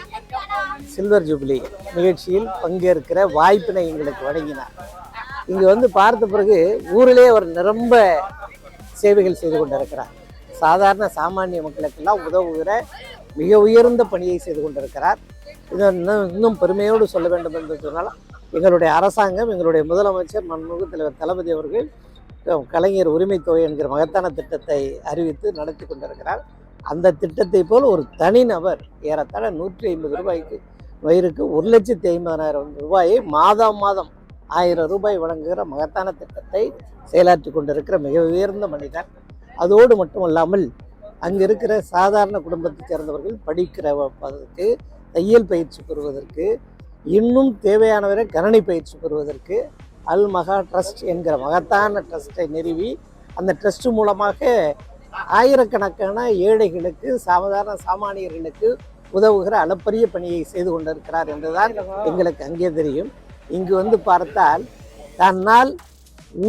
சில்வர் ஜூபிலி நிகழ்ச்சியில் பங்கேற்கிற வாய்ப்பினை எங்களுக்கு வழங்கினார். இங்கு வந்து பார்த்த பிறகு ஊரிலே அவர் நிரம்ப சேவைகள் செய்து கொண்டிருக்கிறார். சாதாரண சாமானிய மக்களுக்கெல்லாம் உதவுகிற மிக உயர்ந்த பணியை செய்து கொண்டிருக்கிறார். இதை இன்னும் பெருமையோடு சொல்ல வேண்டும் என்று சொன்னால் எங்களுடைய அரசாங்கம், எங்களுடைய முதலமைச்சர் மாண்புமிகு தலைவர் தளபதி அவர்கள் கலைஞர் உரிமை தொகை என்கிற மகத்தான திட்டத்தை அறிவித்து நடத்தி கொண்டிருக்கிறார். அந்த திட்டத்தை போல் ஒரு தனிநபர் ஏறத்தாழ 150 ரூபாய்க்கு வயிறுக்கு 1,50,000 ரூபாயை மாதம் 1000 ரூபாய் வழங்குகிற மகத்தான திட்டத்தை செயலாற்றி கொண்டிருக்கிற மிக உயர்ந்த மனிதர். அதோடு மட்டுமல்லாமல் அங்கே இருக்கிற சாதாரண குடும்பத்தைச் சேர்ந்தவர்கள் படிக்கிறவதற்கு, தையல் பயிற்சி பெறுவதற்கு, இன்னும் தேவையானவரை கணனி பயிற்சி பெறுவதற்கு அல் மகா ட்ரஸ்ட் என்கிற மகத்தான ட்ரஸ்ட்டை நிறுவி அந்த ட்ரஸ்ட் மூலமாக ஆயிரக்கணக்கான ஏழைகளுக்கு, சாதாரண சாமானியர்களுக்கு உதவுகிற அளப்பரிய பணியை செய்து கொண்டிருக்கிறார் என்றுதான் எங்களுக்கு அங்கே தெரியும். இங்கு வந்து பார்த்தால் தன்னால்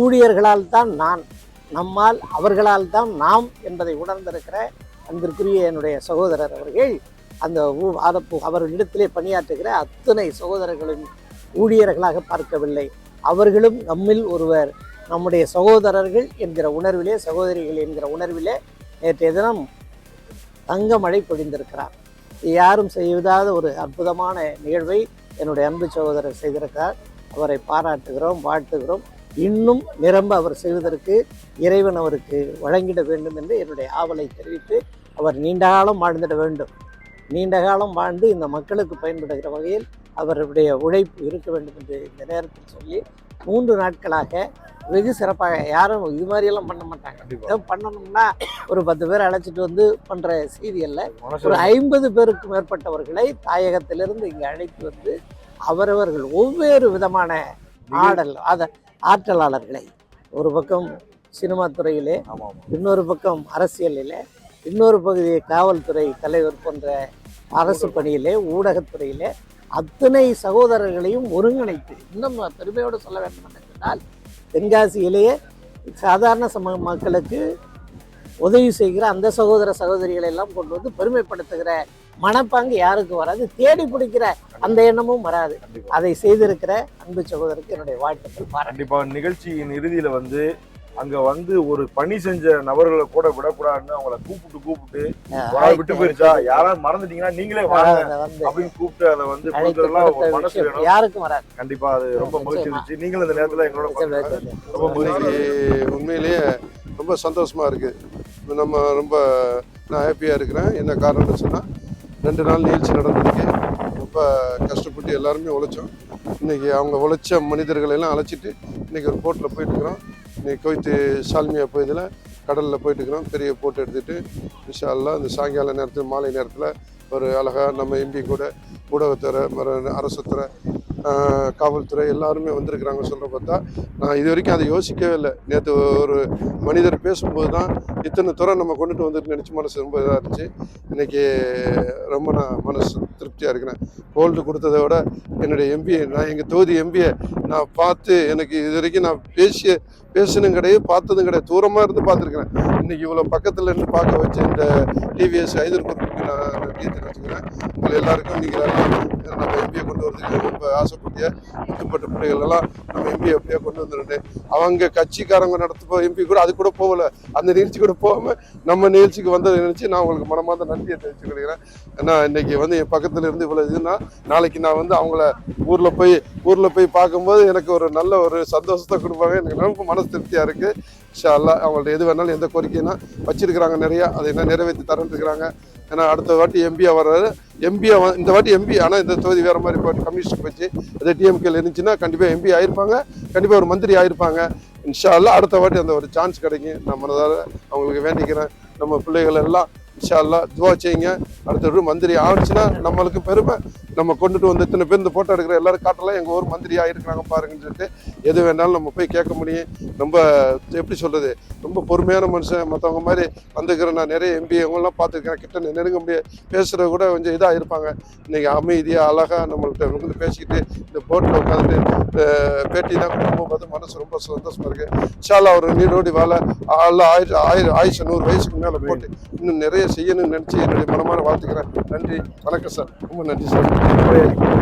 ஊழியர்களால் தான் நான், நம்மால் அவர்களால் தான் நாம் என்பதை உணர்ந்திருக்கிற அன்பிற்குரிய என்னுடைய சகோதரர் அவர்கள் அந்த அவர்களிடத்திலே பணியாற்றுகிற அத்தனை சகோதரர்களின் ஊழியர்களாக பார்க்கவில்லை. அவர்களும் நம்மில் ஒருவர், நம்முடைய சகோதரர்கள் என்கிற உணர்விலே, சகோதரிகள் என்கிற உணர்விலே நேற்றைய தினம் தங்க மழை பொழிந்திருக்கிறார். யாரும் செய்யாத ஒரு அற்புதமான நிகழ்வை என்னுடைய அன்பு சகோதரர் செய்திருக்கிறார். அவரை பாராட்டுகிறோம், வாழ்த்துகிறோம். இன்னும் நிரம்ப அவர் செய்வதற்கு இறைவன் அவருக்கு வழங்கிட வேண்டும் என்று என்னுடைய ஆவலை தெரிவித்து, அவர் நீண்ட காலம் வாழ்ந்திட வேண்டும். நீண்ட காலம் வாழ்ந்து இந்த மக்களுக்கு பயன்படுகிற வகையில் அவருடைய உழைப்பு இருக்க வேண்டும் என்று இந்த நேரத்தில் சொல்லி 3 நாட்களாக வெகு சிறப்பாக, யாரும் இது மாதிரியெல்லாம் பண்ண மாட்டாங்க. பண்ணணும்னா ஒரு 10 பேர் அழைச்சிட்டு வந்து பண்ணுற செய்தி அல்ல. ஒரு 50 பேருக்கு மேற்பட்டவர்களை தாயகத்திலிருந்து இங்கே அழைத்து வந்து அவரவர்கள் ஒவ்வொரு விதமான ஆற்றலாளர்களை, ஒரு பக்கம் சினிமா துறையிலே, இன்னொரு பக்கம் அரசியலிலே, இன்னொரு பகுதி காவல்துறை தலைவர் போன்ற அரசு பணியிலே, ஊடகத்துறையிலே அத்தனை சகோதரர்களையும் ஒருங்கிணைத்து, இன்னும் பெருமையோடு சொல்ல வேண்டும் என்று சொன்னால் தென்காசியிலேயே சாதாரண மக்களுக்கு உதவி செய்கிற அந்த சகோதர சகோதரிகளை எல்லாம் கொண்டு வந்து பெருமைப்படுத்துகிற மனப்பாங்கு யாருக்கு வராது, தேடி பிடிக்கிற அந்த எண்ணமும் வராது. அதை செய்திருக்கிற அன்பு சகோதரருக்கு என்னுடைய வாழ்த்துக்கள்.
கண்டிப்பாக நிகழ்ச்சியின் இறுதியில் வந்து அங்க வந்து ஒரு பணி செஞ்ச நபர்களை கூட விடக்கூடாதுன்னு அவங்கள கூப்பிட்டு விட்டு போயிருச்சா, யாராவது மறந்துட்டீங்கன்னா நீங்களே வாங்க அப்படின்னு கூப்பிட்டு அதை வந்து கொடுக்கறதுலாம் மனசு வேணும்,
யாருக்கும் வராது.
கண்டிப்பா அது ரொம்ப மகிழ்ச்சி இருந்துச்சு. நீங்களும் இந்த நேரத்துல எங்களோட ரொம்ப மகிழ்ச்சி.
உண்மையிலேயே ரொம்ப சந்தோஷமா இருக்கு. நம்ம ரொம்ப நான் ஹாப்பியா இருக்கிறேன். என்ன காரணம்னு சொன்னா 2 நாள் நிகழ்ச்சி நடந்திருக்கு. ரொம்ப கஷ்டப்பட்டு எல்லாருமே உழைச்சோம். இன்னைக்கு அவங்க உழைச்ச மனிதர்கள் எல்லாம் அழைச்சிட்டு இன்னைக்கு ஒரு போட்டில் போயிட்டு இருக்கிறோம். இன்னைக்கு கோயத்து சால்மியா போயதில் கடலில் போயிட்டு இருக்கிறோம். பெரிய போட்டு எடுத்துகிட்டு இன்ஷா அல்லாஹ் இந்த சாயங்கால நேரத்தில், மாலை நேரத்தில் ஒரு அழகாக நம்ம எம்பி கூட ஊடகத்துறை, அரசுத்துறை, காவல்துறை எல்லாருமே வந்திருக்கிறாங்க. சொல்கிற பார்த்தா நான் இது வரைக்கும் அதை யோசிக்கவே இல்லை. நேற்று ஒரு மனிதர் பேசும்போது தான் இத்தனை துறை நம்ம கொண்டுட்டு வந்துட்டு நினச்சி மனசு ரொம்ப இதாக இருந்துச்சு. இன்றைக்கி ரொம்ப நான் மனசு திருப்தியாக இருக்கிறேன். கோல்டு கொடுத்ததை விட என்னுடைய எம்பியை, நான் எங்கள் தொகுதி எம்பியை நான் பார்த்து, எனக்கு இது வரைக்கும் நான் பேசணும் கிடையாது, பார்த்ததும் கிடையாது, தூரமாக இருந்து பார்த்துருக்கிறேன். இன்றைக்கி இவ்வளோ பக்கத்தில் இருந்து பார்க்க வச்ச இந்த TVS ஹைதர் குரூப்புக்கு நான் நன்றியை தெரிவிச்சுக்கிறேன். பிள்ளைகள் எல்லாருக்கும் நீங்கள் எல்லாம் நம்ம எம்பியை கொண்டு வரதுக்கு ரொம்ப ஆசைப்பட்டிய முத்துப்பட்ட பிள்ளைகள் எல்லாம் நம்ம எம்பியை எப்படியா கொண்டு வந்துட்டு அவங்க கட்சிக்காரங்க நடத்த எம்பி கூட அது கூட போகல, அந்த நிகழ்ச்சி கூட போகாமல் நம்ம நிகழ்ச்சிக்கு வந்ததை நினச்சி நான் உங்களுக்கு மனமார்ந்த நன்றியை தெரிவித்துக் கொள்கிறேன். ஏன்னா இன்னைக்கு வந்து என் பக்கத்தில் இருந்து இவ்வளோ இதுன்னா நாளைக்கு நான் வந்து அவங்கள ஊரில் போய் பார்க்கும்போது எனக்கு ஒரு நல்ல ஒரு சந்தோஷத்தை கொடுப்பாங்க. எனக்கு ரொம்ப மனசு திருப்தியாக இருக்குது. இன்ஷா அல்லாஹ் அவங்கள்ட்ட எது வேணாலும் எந்த கோரிக்கைனா வச்சிருக்கிறாங்க நிறையா, அதை என்ன நிறைவேற்றி தரேன்னு இருக்கிறாங்க. ஏன்னா அடுத்த வாட்டி எம்பியாக வர்றாரு, இந்த வாட்டி எம்பி, ஆனால் இந்த தொகுதி வேறு மாதிரி போட்டு கம்யூனிஸ்ட் போச்சு, அதே டிஎம்கேல இருந்துச்சுன்னா கண்டிப்பாக எம்பி ஆயிருப்பாங்க, கண்டிப்பாக ஒரு மந்திரி ஆயிருப்பாங்க. இன்ஷா அல்லாஹ் அடுத்த வாட்டி அந்த ஒரு சான்ஸ் கிடைக்கும். நான் மனதார அவங்களுக்கு வேண்டிக்கிறேன். நம்ம பிள்ளைகள் எல்லாம் இன்ஷா அல்லாஹ் துவா செய்யுங்க. அடுத்த மந்திரி ஆச்சுன்னா நம்மளுக்கு பெருமை. நம்ம கொண்டுட்டு வந்து இத்தனை பேர் இந்த போட்டோ எடுக்கிற எல்லாரும் காட்டலாம் எங்கள் ஊர் மந்திரி ஆகிருக்கிறாங்க பாருங்கன்னு சொல்லிட்டு எது வேணாலும் நம்ம போய் கேட்க முடியும். ரொம்ப எப்படி சொல்கிறது, ரொம்ப பொறுமையான மனுஷன். மற்றவங்க மாதிரி வந்துக்கிற நான் நிறைய எம்பி அவங்களாம் பார்த்துருக்கேன், கிட்ட நெருங்க முடியாது, பேசுகிற கூட கொஞ்சம் இதாக இருப்பாங்க. இன்றைக்கி அமைதியாக அழகாக நம்மள்கிட்ட வந்து பேசிக்கிட்டு இந்த போட்டில் உட்காந்துட்டு பேட்டினா ரொம்ப பார்த்து மனசு ரொம்ப சந்தோஷமாக இருக்குது. இன்ஷால்லா ஒரு நீரோடி வாழ எல்லாம் ஆயுஷ் 100 வயசுக்கு மேலே போட்டு இன்னும் நிறைய செய்யணும்னு நினச்சி என்னுடைய மனமான வாழ்த்துக்கிறேன். நன்றி, வணக்கம் சார், ரொம்ப நன்றி சார்.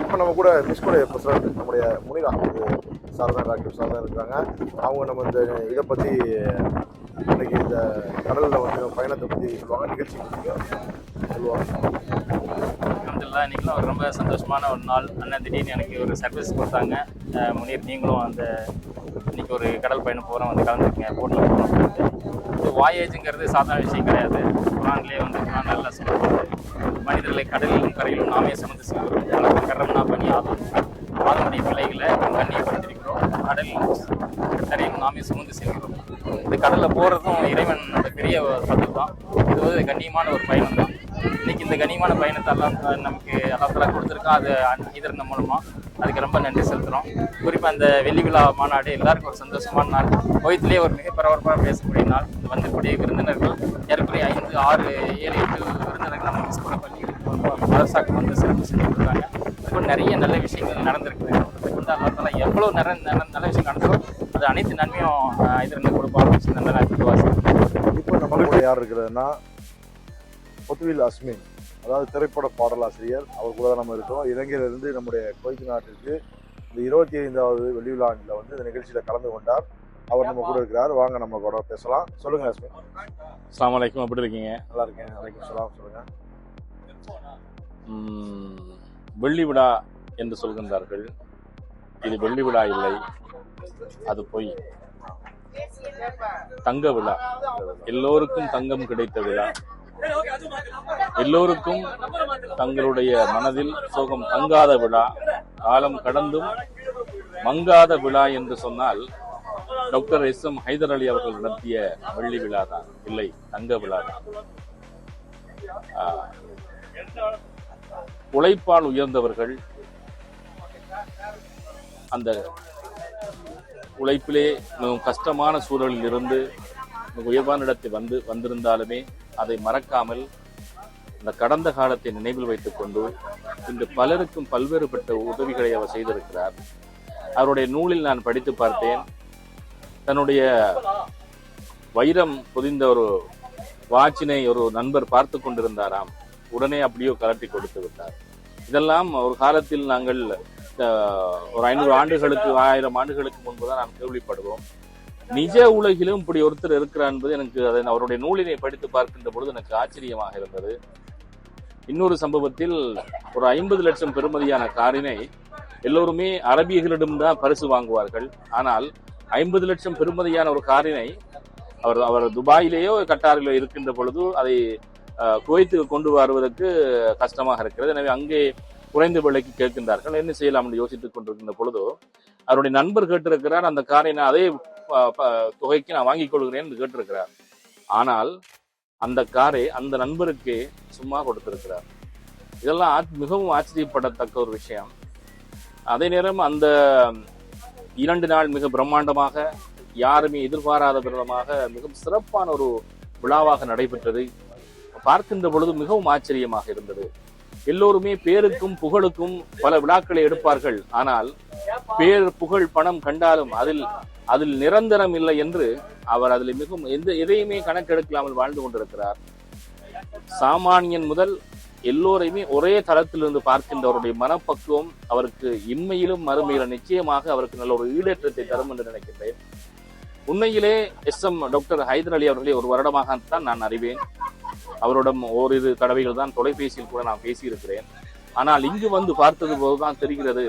இப்போ நம்ம கூட மிஸ்கோடைய பிரசிடண்ட் நம்முடைய முனிரா சார் தான், டாக்டர் சார் தான் இருக்கிறாங்க. அவங்க நம்ம இந்த இதை பற்றி இன்னைக்கு இந்த கடலில் வந்து பயணத்தை பற்றி சொல்லுவாங்க, நிகழ்ச்சி சொல்லுவாங்க.
அல்ஹம்துலில்லாஹ் இன்றைக்கெலாம் ஒரு ரொம்ப சந்தோஷமான ஒரு நாள். அண்ணன் திடீர்னு எனக்கு ஒரு சர்வீஸ் கொடுத்தாங்க. முனீர் நீங்களும் அந்த இன்றைக்கி ஒரு கடல் பயணம் போகிறோம் வந்து கலந்துருக்கீங்க, போட்டில் போகிறோம் அப்படின்ட்டு. இது வாயேஜுங்கிறது சாதாரண விஷயம் கிடையாது. குரான்லேயே வந்து குரான் நல்லா சொல்லுறது, மனிதர்களை கடலிலும் கரையிலும் நாமே சுமந்து செல்கிறோம், உனக்கு கரம்னா பண்ணி ஆதனுடைய பிள்ளைகளை கண்ணியப்படுத்திருக்கிறோம், கடலிலும் கரையிலும் நாமே சுமந்து செல்கிறோம். இந்த கடலில் போகிறதும் இறைவன் அந்த பெரிய பதில் தான். இது வந்து கண்ணியமான ஒரு பயணம் தான். இன்றைக்கி இந்த கண்ணியமான பயணத்தை நமக்கு அல்லாஹ் கொடுத்துருக்கோம். அது ஹைதர் மூலமாக அதுக்கு ரொம்ப நன்றி செலுத்துகிறோம். குறிப்பாக அந்த வெள்ளி விழா மாநாடு எல்லாருக்கும் ஒரு சந்தோஷமான நாள், கோயத்திலே ஒரு மிக பரபரப்பாக பேசக்கூடிய நாள். வந்திருக்கூடிய விருந்தினர்கள் ஏறக்குறைய 5, 6, 7, 8 விருந்தினர்கள் நம்ம மிஸ் பண்ண பள்ளி மதரசாக்கு வந்து சிறப்பு செஞ்சு கொடுத்தாங்க. அதுக்கு நிறைய நல்ல விஷயங்கள் நடந்திருக்குது. அதுக்கு வந்து அல்லாஹ் எவ்வளோ நல்ல விஷயம் நடந்ததோ அது அனைத்து நன்மையும் ஹைதர் கொடுப்பாங்க. நல்ல
இப்போ நம்ம கூட யார் இருக்கிறதுனா பொத்துவில் அஸ்மின், அதாவது திரைப்பட பாடலாசிரியர். அவர் கூட தான் நம்ம இருக்கோம். இலங்கையிலிருந்து நம்முடைய குவைத் நாட்டிற்கு இந்த 25வது வெள்ளி விழாவில் வந்து இந்த நிகழ்ச்சியில் கலந்து கொண்டார். அவர் நம்ம கூட இருக்கிறார். வாங்க நம்ம கூட பேசலாம். சொல்லுங்க அஸ்மின்.
அஸ்ஸலாமு அலைக்கும், எப்படி இருக்கீங்க?
நல்லா இருக்கேன். வலைக்கும் சலாம். சொல்லுங்க.
வெள்ளி விழா என்று சொல்கின்றார்கள். இது வெள்ளி விழா இல்லை, அது பொய். தங்க விழா, எல்லோருக்கும் தங்கம் கிடைத்த விழா, எல்லோருக்கும் தங்களுடைய மனதில் சோகம் தங்காத விழா, காலம் கடந்தும் மங்காத விழா என்று சொன்னால் டாக்டர் எஸ்.எம். ஹைதர் அலி அவர்கள் நடத்திய வெள்ளி விழா தான், இல்லை தங்க விழா தான். உழைப்பால் உயர்ந்தவர்கள் அந்த உழைப்பிலே மிகவும் கஷ்டமான சூழலில் இருந்து உயர்வான இடத்தை வந்திருந்தாலுமே அதை மறக்காமல் இந்த கடந்த காலத்தை நினைவில் வைத்துக் கொண்டு இன்று பலருக்கும் பல்வேறுபட்ட உதவிகளை அவர் செய்திருக்கிறார். அவருடைய நூலில் நான் படித்து பார்த்தேன். தன்னுடைய வைரம் பொதிந்த ஒரு வாட்சினை ஒரு நண்பர் பார்த்து கொண்டிருந்தாராம். உடனே அப்படியோ கலட்டி கொடுத்து விட்டார். இதெல்லாம் ஒரு காலத்தில் நாங்கள் ஒரு 500 ஆண்டுகளுக்கு 1000 ஆண்டுகளுக்கு முன்புதான் நாம் கேள்விப்படுவோம். நிஜ உலகிலும் இப்படி ஒருத்தர் இருக்கிறார் என்பது எனக்கு அதை அவருடைய நூலினை படித்து பார்க்கின்ற பொழுது எனக்கு ஆச்சரியமாக இருந்தது. இன்னொரு சம்பவத்தில் ஒரு 50 லட்சம் பெறுமதியான காரினை எல்லோருமே அரபியர்களிடம்தான் பரிசு வாங்குவார்கள். ஆனால் 50 லட்சம் பெறுமதியான ஒரு காரினை அவர் துபாயிலேயோ கட்டாரிலோ இருக்கின்ற பொழுது அதை குவைத்துக்கு கொண்டு வருவதற்கு கஷ்டமாக இருக்கிறது. எனவே அங்கே குறைந்த விலைக்கு கேட்கின்றார்கள். என்ன செய்யலாம் என்று யோசித்துக் கொண்டிருக்கின்ற பொழுது அவருடைய நண்பர் கேட்டிருக்கிறார், அந்த காரை நான் அதே தொகைக்கு நான் வாங்கிக் கொள்கிறேன் என்று கேட்டிருக்கிறார். ஆனால் அந்த காரை அந்த நண்பருக்கு சும்மா கொடுத்திருக்கிறார். இதெல்லாம் மிகவும் ஆச்சரியப்படத்தக்க ஒரு விஷயம். அதே நேரம் அந்த 2 நாள் மிக பிரம்மாண்டமாக யாருமே எதிர்பாராத விதமாக மிகவும் சிறப்பான ஒரு விழாவாக நடைபெற்றது. பார்க்கின்ற பொழுது மிகவும் ஆச்சரியமாக இருந்தது. எல்லோருமே பேருக்கும் புகழுக்கும் பல விழாக்களை எடுப்பார்கள். ஆனால் பேர் புகழ் பணம் கண்டாலும் அதில் நிரந்தரம் இல்லை என்று அவர் அதில் மிகவும் எதையுமே கணக்கெடுக்கலாமல் வாழ்ந்து கொண்டிருக்கிறார். சாமானியன் முதல் எல்லோரையுமே ஒரே தளத்திலிருந்து பார்க்கின்றவருடைய மனப்பக்குவம் அவருக்கு இம்மையிலும் மறுமையிலும் நிச்சயமாக அவருக்கு நல்ல ஒரு ஈடேற்றத்தை தரும் என்று நினைக்கின்றேன். உண்மையிலே டாக்டர் ஹைதர் அலி அவர்களை ஒரு வருடமாகத்தான் நான் அறிவேன். அவரிடம் ஓரிரு தடவைகள் தான் தொலைபேசியில் கூட நான் பேசியிருக்கிறேன். ஆனால் இங்கு வந்து பார்த்தது போதுதான் தெரிகிறது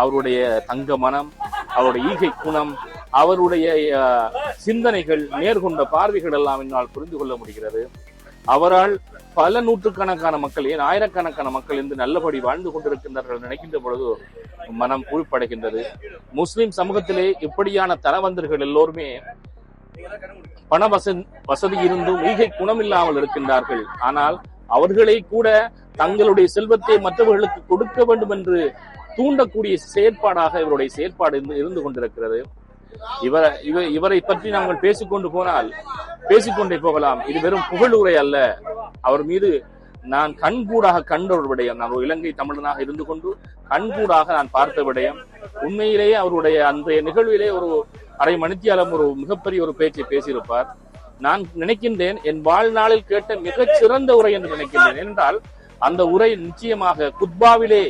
அவருடைய தங்க மனம், அவருடைய ஈகை குணம், அவருடைய சிந்தனைகள், நேர்கொண்ட பார்வைகள் எல்லாம் என்னால் புரிந்து கொள்ள முடிகிறது. அவரால் பல நூற்றுக்கணக்கான மக்கள், ஏன் ஆயிரக்கணக்கான மக்கள் இன்று நல்லபடி வாழ்ந்து கொண்டிருக்கின்றார்கள் நினைக்கின்ற பொழுது மனம் பூழ்ப்படைகின்றது. முஸ்லிம் சமூகத்திலே இப்படியான தனவந்தர்கள் எல்லோருமே பண வசதி இருந்தும் ஈகை குணம் இல்லாமல் இருக்கின்றார்கள். ஆனால் அவர்களை கூட தங்களுடைய செல்வத்தை மற்றவர்களுக்கு கொடுக்க வேண்டும் என்று தூண்டக்கூடிய செயற்பாடாக இவருடைய செயற்பாடு இருந்து கொண்டிருக்கிறது. இவரை பற்றி நாங்கள் பேசிக்கொண்டே போகலாம். இது வெறும் புகழுரை அல்ல. அவர் மீது நான் கண்கூடாக கண்ட ஒரு விடயம், நான் ஒரு இலங்கை தமிழனாக இருந்து கொண்டு கண்கூடாக நான் பார்த்த விடயம். உண்மையிலேயே அவருடைய அந்த நிகழ்விலே ஒரு அரை மணித்தியாலம் ஒரு மிகப்பெரிய ஒரு பேச்சை பேசியிருப்பார். நான் நினைக்கின்றேன் என் வாழ்நாளில் கேட்ட மிகச் சிறந்த உரை என்று நினைக்கின்றேன். என்றால் அந்த உரை நிச்சயமாக குத்பாவிலே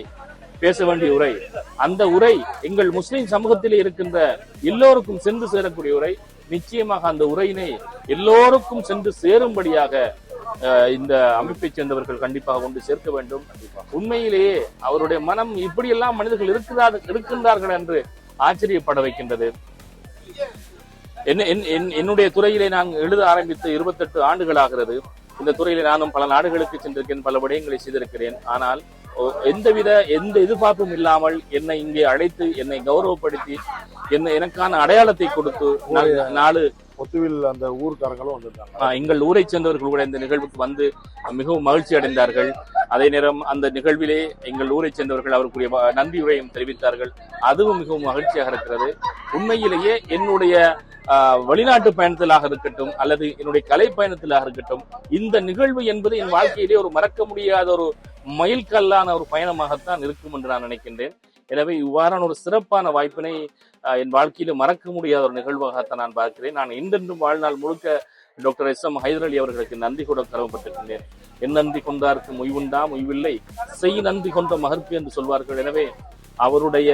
பேச வேண்டிய உரை. அந்த உரை எங்கள் முஸ்லிம் சமூகத்திலே இருக்கின்ற எல்லோருக்கும் சென்று சேரக்கூடிய உரை. நிச்சயமாக அந்த உரையினை எல்லோருக்கும் சென்று சேரும்படியாக இந்த அமைப்பை சேர்ந்தவர்கள் கண்டிப்பாக கொண்டு சேர்க்க வேண்டும். உண்மையிலேயே அவருடைய மனம் இப்படியெல்லாம் மனிதர்கள் இருக்கின்றார்கள் என்று ஆச்சரியப்பட வைக்கின்றது. என்னுடைய துறையிலே நான் எழுத ஆரம்பித்து 28 ஆண்டுகள் ஆகிறது. இந்த துறையிலே நானும் பல நாடுகளுக்கு சென்றிருக்கேன், பல விடயங்களை செய்திருக்கிறேன். ஆனால் எந்த எதிர்பார்ப்பும் இல்லாமல் என்னை இங்கே அழைத்து என்னை கௌரவப்படுத்தி எனக்கான அடையாளத்தை கொடுத்து
ஒத்துவில் அந்த ஊர்க்காரங்களும் வந்திருக்காங்க.
எங்கள் ஊரை சேர்ந்தவர்கள் கூட இந்த நிகழ்வுக்கு வந்து மிகவும் மகிழ்ச்சி அடைந்தார்கள். அதே நேரம் அந்த நிகழ்விலே எங்கள் ஊரை சேர்ந்தவர்கள் அவருக்குரிய நன்றி உரையும் தெரிவித்தார்கள். அதுவும் மிகவும் மகிழ்ச்சியாக இருக்கிறது. உண்மையிலேயே என்னுடைய வெளிநாட்டு பயணத்திலாக இருக்கட்டும் அல்லது என்னுடைய கலை பயணத்திலாக இருக்கட்டும், இந்த நிகழ்வு என்பது என் வாழ்க்கையிலே ஒரு மறக்க முடியாத ஒரு மைல்கல்லான ஒரு பயணமாகத்தான் இருக்கும் என்று நான் நினைக்கின்றேன். எனவே இவ்வாறான ஒரு சிறப்பான வாய்ப்பினை என் வாழ்க்கையில மறக்க முடியாத ஒரு நிகழ்வாகத்தான் நான் பார்க்கிறேன். நான் இன்றென்றும் வாழ்நாள் முழுக்க டாக்டர் ஹைதர் அலி அவர்களுக்கு நன்றி கூட கடமைப்பட்டிருக்கின்றேன். என் நன்றி கொண்டாருக்கு மொய்வுண்டா மொய்வில்லை, செய் நன்றி கொண்ட மகற்கு என்று சொல்வார்கள். எனவே அவருடைய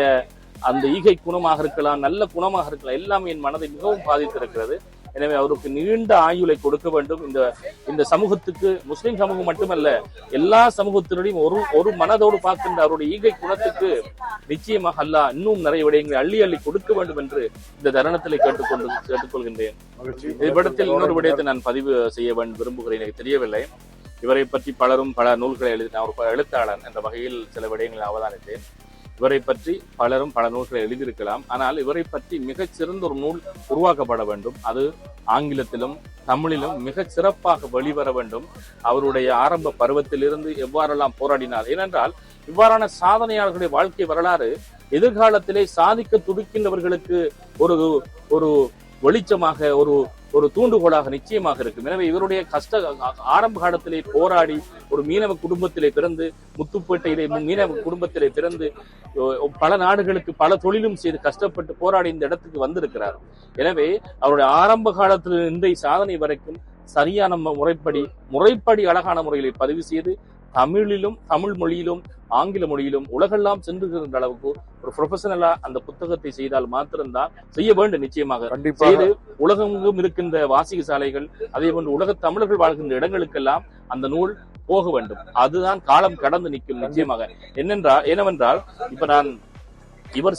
அந்த ஈகை குணமாக இருக்கலாம், நல்ல குணமாக இருக்கலாம், எல்லாமே என் மனதை மிகவும் பாதித்திருக்கிறது. எனவே அவருக்கு நீண்ட ஆயுளை கொடுக்க வேண்டும். இந்த சமூகத்துக்கு, முஸ்லிம் சமூகம் மட்டுமல்ல எல்லா சமூகத்தினரையும் ஒரு மனதோடு பார்க்கின்ற அவருடைய ஈகை குணத்துக்கு நிச்சயமாக அல்லாஹ் இன்னும் நிறைய விடயங்களை அள்ளி அள்ளி கொடுக்க வேண்டும் என்று இந்த தருணத்தில் கேட்டுக்கொள்கின்றேன். இவ்விடத்தில் இன்னொரு விடயத்தை நான் பதிவு செய்ய விரும்புகிறேன். எனக்கு தெரியவில்லை, இவரை பற்றி பலரும் பல நூல்களை எழுதின ஒரு எழுத்தாளர் என்ற வகையில் சில விடயங்களை அவதானித்தேன். இவரை பற்றி பலரும் பல நூல்களை எழுதியிருக்கலாம். ஆனால் இவரை பற்றி மிகச் சிறந்த ஒரு நூல் உருவாக்கப்பட வேண்டும். அது ஆங்கிலத்திலும் தமிழிலும் மிகச் சிறப்பாக வெளிவர வேண்டும். அவருடைய ஆரம்ப பருவத்திலிருந்து எவ்வாறெல்லாம் போராடினார். ஏனென்றால் இவ்வாறான சாதனையாளர்களுடைய வாழ்க்கை வரலாறு எதிர்காலத்திலே சாதிக்க துடிக்கின்றவர்களுக்கு ஒரு வெளிச்சமாக ஒரு தூண்டுகோலாக நிச்சயமாக இருக்கும். எனவே இவருடைய ஆரம்ப காலத்திலே போராடி ஒரு மீனவ குடும்பத்திலே பிறந்து, முத்துப்பேட்டையிலே மீனவ குடும்பத்திலே பிறந்து பல நாடுகளுக்கு பல தொழிலும் செய்து கஷ்டப்பட்டு போராடி இந்த இடத்துக்கு வந்திருக்கிறார். எனவே அவருடைய ஆரம்ப காலத்தில் இன்றைய சாதனை வரைக்கும் சரியான முறைப்படி அழகான முறைகளை பதிவு செய்து தமிழிலும், தமிழ் மொழியிலும், ஆங்கில மொழியிலும் உலகெல்லாம் சென்றுகின்ற அளவுக்கு ஒரு ப்ரொஃபஷனலா அந்த புத்தகத்தை செய்தால் மாத்திரம்தான் செய்ய வேண்டும். நிச்சயமாக செய்து உலகெங்கும் இருக்கின்ற வாசிக சாலைகள், அதே போன்று உலக தமிழர்கள் வாழ்கின்ற இடங்களுக்கெல்லாம் அந்த நூல் போக வேண்டும். அதுதான் காலம் கடந்து நிற்கும் நிச்சயமாக. என்னவென்றால் இப்ப இவர்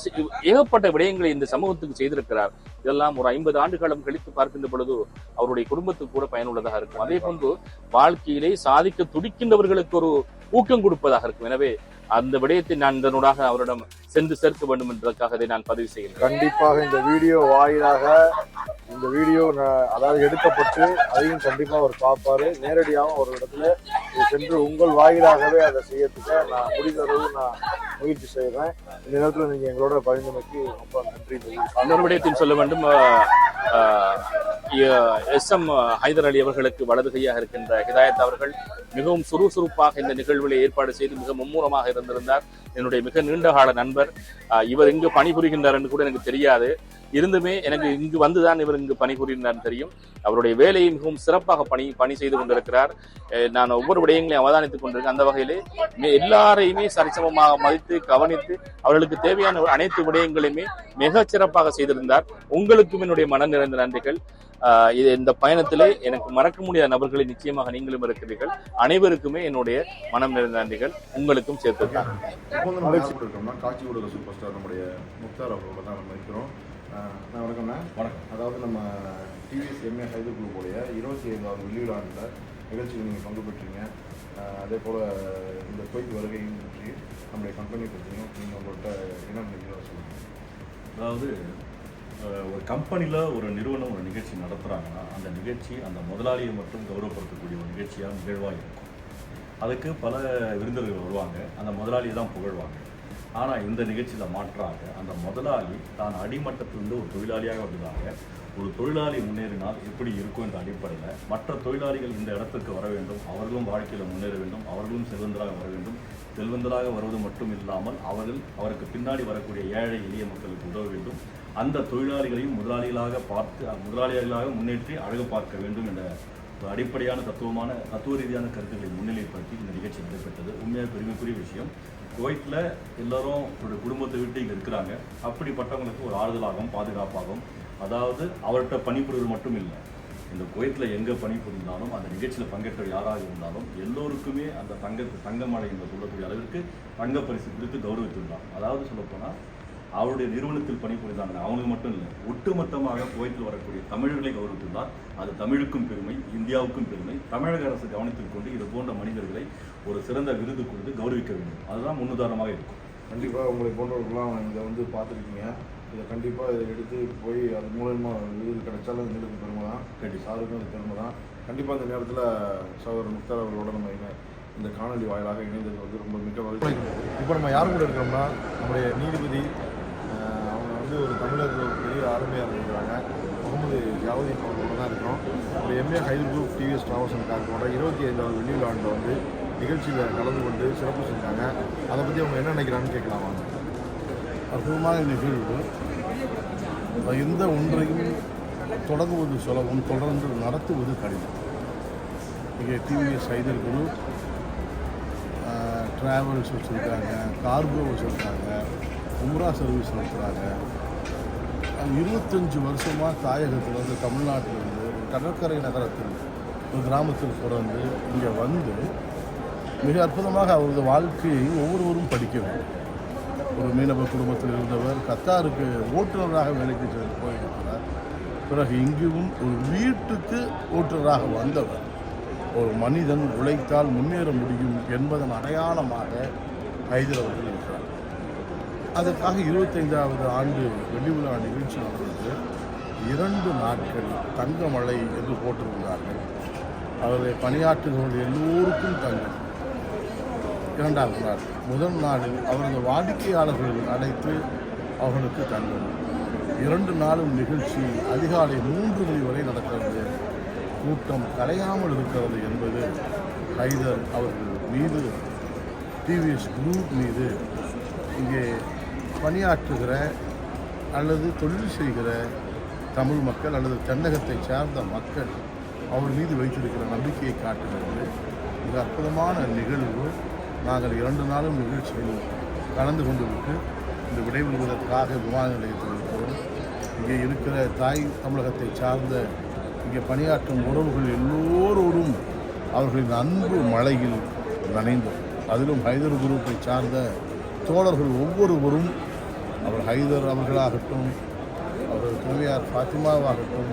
ஏகப்பட்ட விடயங்களை இந்த சமூகத்துக்கு செய்திருக்கிறார். இதெல்லாம் ஒரு 50 ஆண்டு காலம் கழித்து பார்க்கின்ற பொழுது அவருடைய குடும்பத்துக்கு கூட பயனுள்ளதாக இருக்கும். அதே போன்று வாழ்க்கையிலே சாதிக்க துடிக்கின்றவர்களுக்கு ஒரு ஊக்கம் கொடுப்பதாக இருக்கும். எனவே அந்த விடயத்தை நான் இதனூடாக அவரிடம் சென்று சேர்க்க வேண்டும் என்பதற்காக நான் பதிவு செய்கிறேன்.
கண்டிப்பாக இந்த வீடியோ வாயிலாக இந்த வீடியோ அதாவது எடுக்கப்பட்டு அதையும் கண்டிப்பாக அவர் பார்ப்பாரு. நேரடியாக ஒரு இடத்துல சென்று உங்கள் வாயிலாகவே அதை செய்யறதுக்கு நான் முடிந்தளவு நான் மகிழ்ச்சி செய்கிறேன். இந்த நேரத்தில் நீங்கள் எங்களோட பகிர்ந்தமைக்கு ரொம்ப நன்றி.
இன்னொரு விடயத்தையும் சொல்ல வேண்டும். SM ஹைதர் அலி அவர்களுக்கு வலது கையாக இருக்கின்ற ஹிதாயத் அவர்கள் மிகவும் சுறுசுறுப்பாக இந்த நிகழ்வில் ஏற்பாடு செய்து மிக மும்முரமாக இருந்திருந்தார். என்னுடைய மிக நீண்டகால நண்பர். இவர் இங்கு பணிபுரிகின்றார் என்று கூட எனக்கு தெரியாது. இருந்துமே எனக்கு இங்கு வந்துதான் இவர் இங்கு பணிபுரிந்தார் தெரியும். அவருடைய வேலையை மிகவும் சிறப்பாக பணி செய்து கொண்டிருக்கிறார். நான் ஒவ்வொரு விடயங்களையும் அவதானித்துக் கொண்டிருக்கேன். அந்த வகையிலே எல்லாரையுமே சரிசமமாக மதித்து கவனித்து அவர்களுக்கு தேவையான அனைத்து விடயங்களையுமே மிக சிறப்பாக செய்திருந்தார். உங்களுக்கும் என்னுடைய மன நிறைந்த நன்றிகள். இந்த பயணத்திலே எனக்கு மறக்க முடியாத நபர்களை நிச்சயமாக நீங்களும் இருக்கிறீர்கள். அனைவருக்குமே என்னுடைய மனம் நிறைந்த நன்றிகள். உங்களுக்கும் சேர்த்துருக்காங்க.
காட்சி ஊடக சூப்பர் ஸ்டார் நம்முடைய முக்தார் அவர்களோட தான் நம்ம இருக்கிறோம். வணக்கம்ண்ணா. வணக்கம். அதாவது நம்ம டிவிஎஸ் எம்ஏ ஹைதர் குரூப்போடைய 25வது வெள்ளிவிழாண்டில் நிகழ்ச்சியில் நீங்கள் பங்கு பெற்றீங்க. அதே போல் இந்த கோயில் வருகையும் பற்றி நம்முடைய கம்பெனி பற்றியும் நீங்கள் உங்கள்கிட்ட என்ன நினைக்கிறதா சொல்லுங்கள்.
அதாவது ஒரு கம்பெனியில் ஒரு நிறுவனம் ஒரு நிகழ்ச்சி நடத்துகிறாங்கன்னா அந்த நிகழ்ச்சி அந்த முதலாளியை மட்டும் கௌரவப்படுத்தக்கூடிய ஒரு நிகழ்ச்சியாக நிகழ்வாக இருக்கும். அதுக்கு பல விருந்தினர்கள் வருவாங்க, அந்த முதலாளியை தான் புகழ்வாங்க. ஆனால் இந்த நிகழ்ச்சியில் மாற்றாக அந்த முதலாளி தான் அடிமட்டத்திலிருந்து ஒரு தொழிலாளியாக வந்ததாக ஒரு தொழிலாளி முன்னேறினால் எப்படி இருக்கும் என்ற அடிப்படையில் மற்ற தொழிலாளிகள் இந்த இடத்துக்கு வர வேண்டும், அவர்களும் வாழ்க்கையில் முன்னேற வேண்டும், அவர்களும் செல்வந்தராக வர வேண்டும். செல்வந்தராக வருவது மட்டும் இல்லாமல் அவருக்கு பின்னாடி வரக்கூடிய ஏழை எளிய மக்களுக்கு உதவ வேண்டும். அந்த தொழிலாளிகளையும் முதலாளிகளாக பார்த்து முதலாளிகளாக முன்னேற்றி அழகு பார்க்க வேண்டும் என்ற ஒரு அடிப்படையான தத்துவ ரீதியான கருத்துக்களை முன்னிலைப்படுத்தி இந்த நிகழ்ச்சி நடைபெற்றது. உண்மையாக பெருமைக்குரிய விஷயம். குவைத்தில் எல்லாரும் ஒரு குடும்பத்தை விட்டு இங்கே இருக்கிறாங்க. அப்படிப்பட்டவங்களுக்கு ஒரு ஆறுதலாகவும் பாதுகாப்பாகவும், அதாவது அவர்கிட்ட பணிபுரிவது மட்டும் இல்லை, இந்த குவைத்தில் எங்கே பணிபுரிந்தாலும் அந்த நிகழ்ச்சியில் பங்கேற்ற யாராக இருந்தாலும் எல்லோருக்குமே அந்த தங்கமழை என்று சொல்லக்கூடிய அளவிற்கு தங்க பரிசு குறித்து கௌரவித்துள்ளார். அதாவது சொல்லப்போனால் அவருடைய நிறுவனத்தில் பணிபுரிந்தாங்க, அவங்களுக்கு மட்டும் இல்லை, ஒட்டுமொத்தமாக குவைத்தில் வரக்கூடிய தமிழர்களை கௌரவித்துள்ளார். அது தமிழுக்கும் பெருமை, இந்தியாவுக்கும் பெருமை. தமிழக அரசு கவனத்தில் கொண்டு இது போன்ற மனிதர்களை ஒரு சிறந்த விருது கொடுத்து கௌரவிக்க வேண்டும். அதுதான் முன்னுதாரணமாக இருக்கும்.
கண்டிப்பாக உங்களை போன்றவர்கள்லாம் இதை வந்து பார்த்துருக்கீங்க. இதை கண்டிப்பாக இதை எடுத்து போய் அது மூலமா விருது கிடைச்சாலும் எங்களுக்கு பெருமை தான். சாருக்கும் அது பெருமை தான். கண்டிப்பாக இந்த நேரத்தில் சகோதரர் முக்தார் அவர்களோட நம்ம இந்த காணொலி வாயிலாக இணைந்தது வந்து ரொம்ப மிக மகிழ்ச்சி. இப்போ நம்ம யார் கூட இருக்கிறோம்னா நம்முடைய நீதிபதி, அவங்க வந்து ஒரு தமிழக ஒரு பெரிய ஆளுமையாக இருக்கிறாங்க, முகமது ஜாவதீன் அவர்களோட தான் இருக்கிறோம். ஒரு M A Hyder group TVS travels and கார்கோட 25வது வெள்ளிவிழாண்டில் வந்து நிகழ்ச்சியில் கலந்து கொண்டு சிறப்பு செஞ்சாங்க. அதை பற்றி அவங்க என்ன நினைக்கிறாங்கன்னு கேட்கலாமா?
அற்புதமான நிகழ்வு. எந்த ஒன்றையும் தொடங்குவது சுலபம், தொடர்ந்து நடத்துவது கடினம். இங்கே டிவிஎஸ் ஹைதர் குரூப் ட்ராவல்ஸ் வச்சுருக்காங்க, கார்கோ வச்சுருக்காங்க, உம்ரா சர்வீஸ் நடத்துகிறாங்க. 25 வருஷமாக தாயகத்திலிருந்து தமிழ்நாட்டிலிருந்து ஒரு கடற்கரை நகரத்தில் ஒரு கிராமத்தில் பிறந்து இங்கே வந்து மிக அற்புதமாக அவரது வாழ்க்கையை ஒவ்வொருவரும் படிக்க வேண்டும். ஒரு மீனவ குடும்பத்தில் இருந்தவர் கத்தாருக்கு ஓட்டுநராக வேலைக்கு போயிருக்கிறார். பிறகு இங்கும் ஒரு வீட்டுக்கு ஓட்டுநராக வந்தவர். ஒரு மனிதன் உழைத்தால் முன்னேற முடியும் என்பதன் அடையாளமாக ஹைதர் அவர்கள் இருக்கிறார். அதற்காக 25வது ஆண்டு வெள்ளி விழா நிகழ்ச்சி நடந்தது. 2 நாட்கள் தங்கமழை என்று போட்டிருந்தார்கள். அவரை பணியாற்றுகிறவர்கள் எல்லோருக்கும் தங்கம். 2வது நாள், முதல் நாளில் அவரது வாடிக்கையாளர்கள் அழைத்து அவர்களுக்கு தங்கம். 2 நாளும் நிகழ்ச்சி அதிகாலை 3 மணி வரை நடக்கிறது. கூட்டம் கலையாமல் இருக்கிறது என்பது ஹைதர் அவர்கள் மீது, டிவிஎஸ் குரூப் மீது, இங்கே பணியாற்றுகிற அல்லது தொழில் செய்கிற தமிழ் மக்கள் அல்லது தென்னகத்தை சார்ந்த மக்கள் அவர் மீது வைத்திருக்கிற நம்பிக்கையை காட்டுகிறது. மிக அற்புதமான நிகழ்வு. நாங்கள் 2 நாளும் நிகழ்ச்சியில் கலந்து கொண்டுவிட்டு இந்த விடைபெறுவதற்காக விமான நிலையத்தில் இருக்கிறோம். இங்கே இருக்கிற தாய் தமிழகத்தை சார்ந்த இங்கே பணியாற்றும் உறவுகள் எல்லோரோடும் அவர்களின் அன்பு மழையில் நனைந்தோம். அதிலும் ஹைதர் குரூப்பை சார்ந்த தோழர்கள் ஒவ்வொருவரும், அவர் ஹைதர் அவர்களாகட்டும், அவர்கள் துணைவியார் ஃபாத்திமாவாகட்டும்,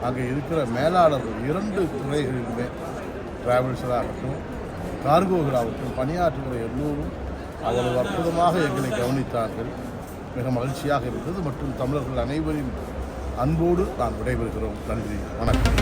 அங்கே இருக்கிற மேலாளர்கள் 2 துறைகளிலுமே டிராவல்ஸராகட்டும் கார்கோகளாகட்டும் பணியாற்றுகிற எல்லோரும் அவ்வளவு அற்புதமாக எங்களை கவனித்தார்கள். மிக மகிழ்ச்சியாக இருந்தது. மற்றும் தமிழர்கள் அனைவரின் அன்போடு நான் விடைபெறுகிறோம். நன்றி, வணக்கம்.